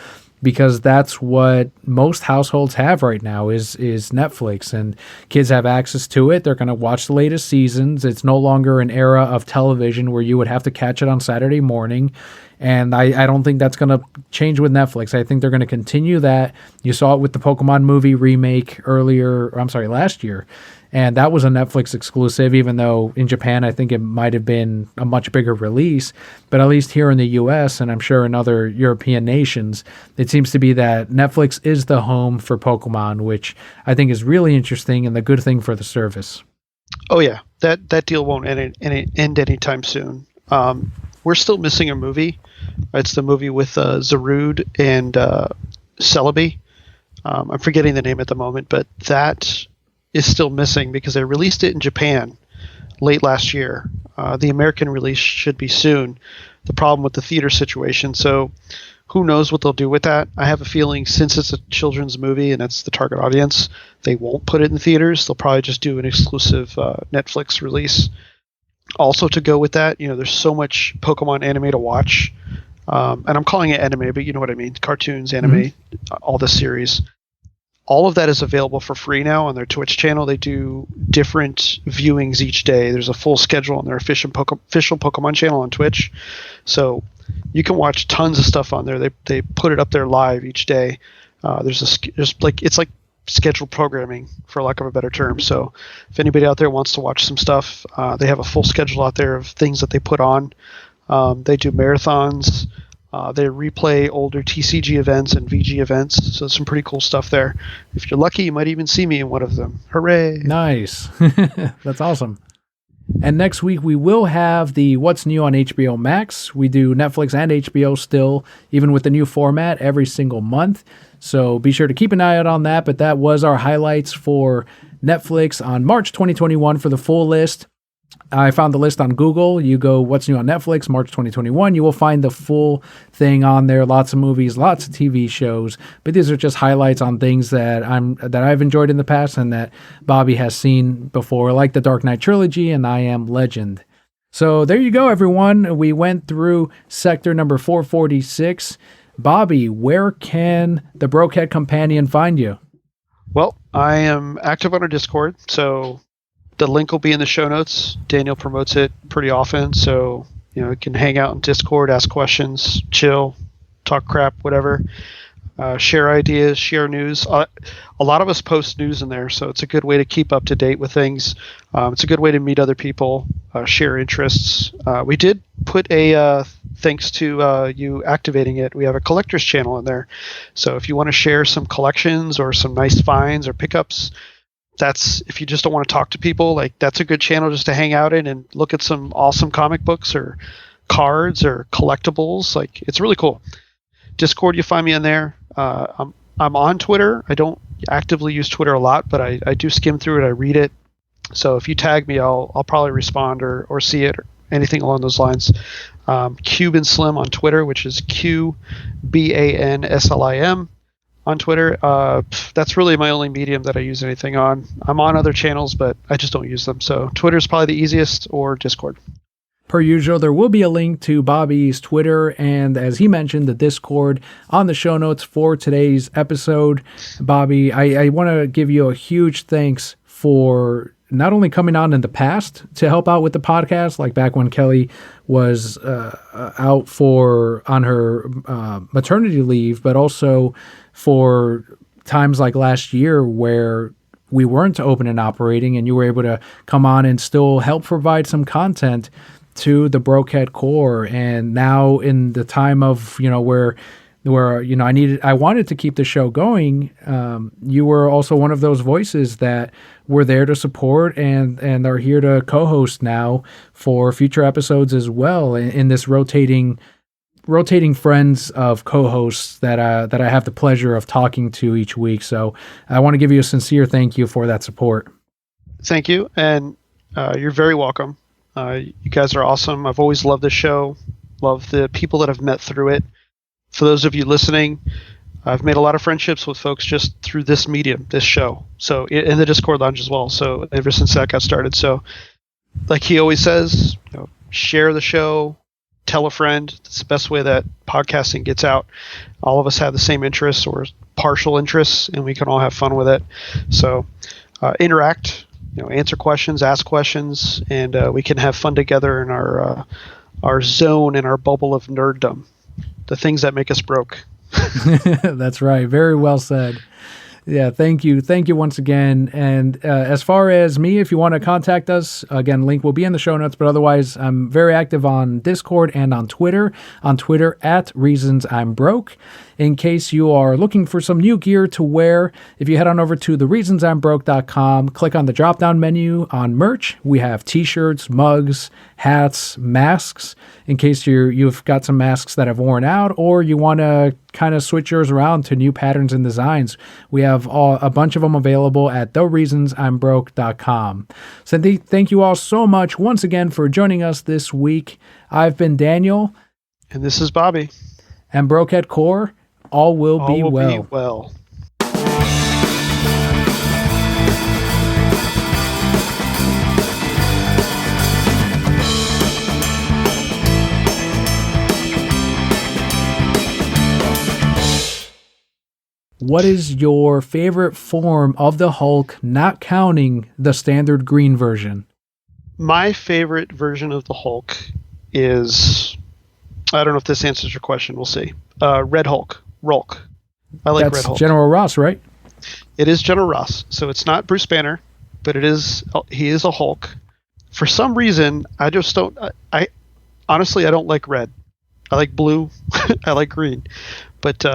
because that's what most households have right now is Netflix, and kids have access to it. They're going to watch the latest seasons. It's no longer an era of television where you would have to catch it on Saturday morning. And I don't think that's going to change with Netflix. I think they're going to continue that. You saw it with the Pokemon movie remake last year. And that was a Netflix exclusive, even though in Japan, I think it might have been a much bigger release. But at least here in the US, and I'm sure in other European nations, it seems to be that Netflix is the home for Pokemon, which I think is really interesting and the good thing for the service. Oh, yeah. That deal won't end anytime soon. We're still missing a movie. It's the movie with Zarude and Celebi. I'm forgetting the name at the moment, but that is still missing because they released it in Japan late last year. The American release should be soon. The problem with the theater situation. So who knows what they'll do with that? I have a feeling since it's a children's movie and that's the target audience, they won't put it in theaters. They'll probably just do an exclusive Netflix release. Also to go with that, there's so much Pokemon anime to watch. And I'm calling it anime, but you know what I mean. Cartoons, anime, all the series. All of that is available for free now on their Twitch channel. They do different viewings each day. There's a full schedule on their official Pokemon channel on Twitch. So you can watch tons of stuff on there. They put it up there live each day. It's like scheduled programming, for lack of a better term. So if anybody out there wants to watch some stuff, they have a full schedule out there of things that they put on. They do marathons. They replay older TCG events and VG events, so some pretty cool stuff there. If you're lucky, you might even see me in one of them. Hooray! Nice. That's awesome. And next week, we will have the What's New on HBO Max. We do Netflix and HBO still, even with the new format, every single month. So be sure to keep an eye out on that. But that was our highlights for Netflix on March 2021 for the full list. I found the list on Google. You go What's New on Netflix, March 2021. You will find the full thing on there. Lots of movies, lots of TV shows. But these are just highlights on things that I've enjoyed in the past and that Bobby has seen before, like the Dark Knight trilogy and I Am Legend. So there you go, everyone. We went through sector number 446. Bobby, where can the Brokehead Companion find you? Well, I am active on our Discord, so the link will be in the show notes. Daniel promotes it pretty often, so you can hang out in Discord, ask questions, chill, talk crap, whatever. Share ideas, share news. A lot of us post news in there, so it's a good way to keep up to date with things. It's a good way to meet other people, share interests. We did put thanks to you activating it, we have a collector's channel in there. So if you want to share some collections or some nice finds or pickups, if you just don't want to talk to people, that's a good channel just to hang out in and look at some awesome comic books or cards or collectibles. It's really cool. Discord, you find me on there. I'm on Twitter. I don't actively use Twitter a lot, but I do skim through it. I read it. So if you tag me, I'll probably respond or see it anything along those lines. Cuban Slim on Twitter, which is QBANSLIM on Twitter. That's really my only medium that I use anything on. I'm on other channels, but I just don't use them. So Twitter is probably the easiest, or Discord. Per usual, there will be a link to Bobby's Twitter and, as he mentioned, the Discord on the show notes for today's episode. Bobby, I want to give you a huge thanks for not only coming on in the past to help out with the podcast, like back when Kelly was out on her maternity leave, but also for times like last year where we weren't open and operating and you were able to come on and still help provide some content to the Brokehead core. And now in the time of, where I wanted to keep the show going, you were also one of those voices that were there to support and are here to co-host now for future episodes as well in this rotating friends of co-hosts that I have the pleasure of talking to each week. So I want to give you a sincere thank you for that support. Thank you. And you're very welcome. You guys are awesome. I've always loved the show, love the people that I've met through it. For those of you listening, I've made a lot of friendships with folks just through this medium, this show. So in the Discord lounge as well. So ever since that got started. So like he always says, share the show, tell a friend. It's the best way that podcasting gets out. All of us have the same interests or partial interests, and we can all have fun with it. So interact, answer questions, ask questions, and we can have fun together in our zone, in our bubble of nerddom. The things that make us broke. That's right. Very well said. Yeah, thank you. Thank you once again. And as far as me, if you want to contact us, again, link will be in the show notes, but otherwise I'm very active on Discord and on Twitter. On Twitter at Reasons I'm Broke. In case you are looking for some new gear to wear, if you head on over to thereasonsimbroke.com, click on the drop-down menu on merch. We have t-shirts, mugs, hats, masks, in case you've got some masks that have worn out or you want to kind of switch yours around to new patterns and designs. We have a bunch of them available at thereasonsimbroke.com. So thank you all so much once again for joining us this week. I've been Daniel. And this is Bobby. And Brokehead Core, all will be well. What is your favorite form of the Hulk, not counting the standard green version? My favorite version of the Hulk is, I don't know if this answers your question. We'll see. Red Hulk. Rolk. I like Red Hulk. That's General Ross, right? It is General Ross. So it's not Bruce Banner, but he is a Hulk. For some reason, I just don't. I honestly don't like red. I like blue. I like green. But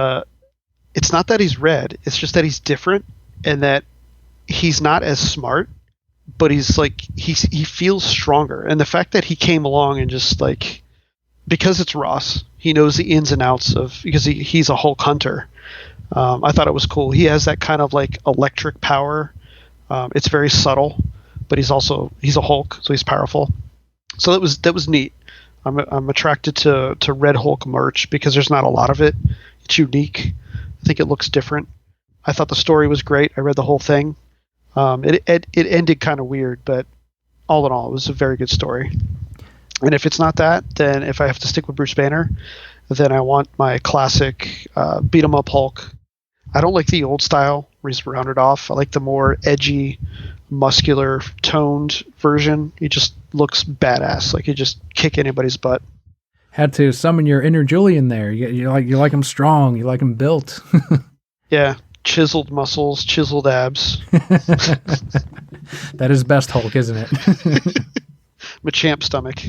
it's not that he's red. It's just that he's different and that he's not as smart, but he's like he feels stronger. And the fact that he came along and just like, because it's Ross, he knows the ins and outs of, because he's a Hulk hunter. I thought it was cool. He has that kind of like electric power. It's very subtle, but he's a Hulk, so he's powerful. So that was neat. I'm attracted to Red Hulk merch because there's not a lot of it. It's unique. I think it looks different. I thought the story was great. I read the whole thing. It ended kind of weird, but all in all, it was a very good story. And if it's not that, then if I have to stick with Bruce Banner, then I want my classic beat 'em up Hulk. I don't like the old style where he's rounded off. I like the more edgy, muscular, toned version. He just looks badass. Like he just kick anybody's butt. Had to summon your inner Julian there. You like him strong. You like him built. Yeah, chiseled muscles, chiseled abs. That is best Hulk, isn't it? Machamp stomach.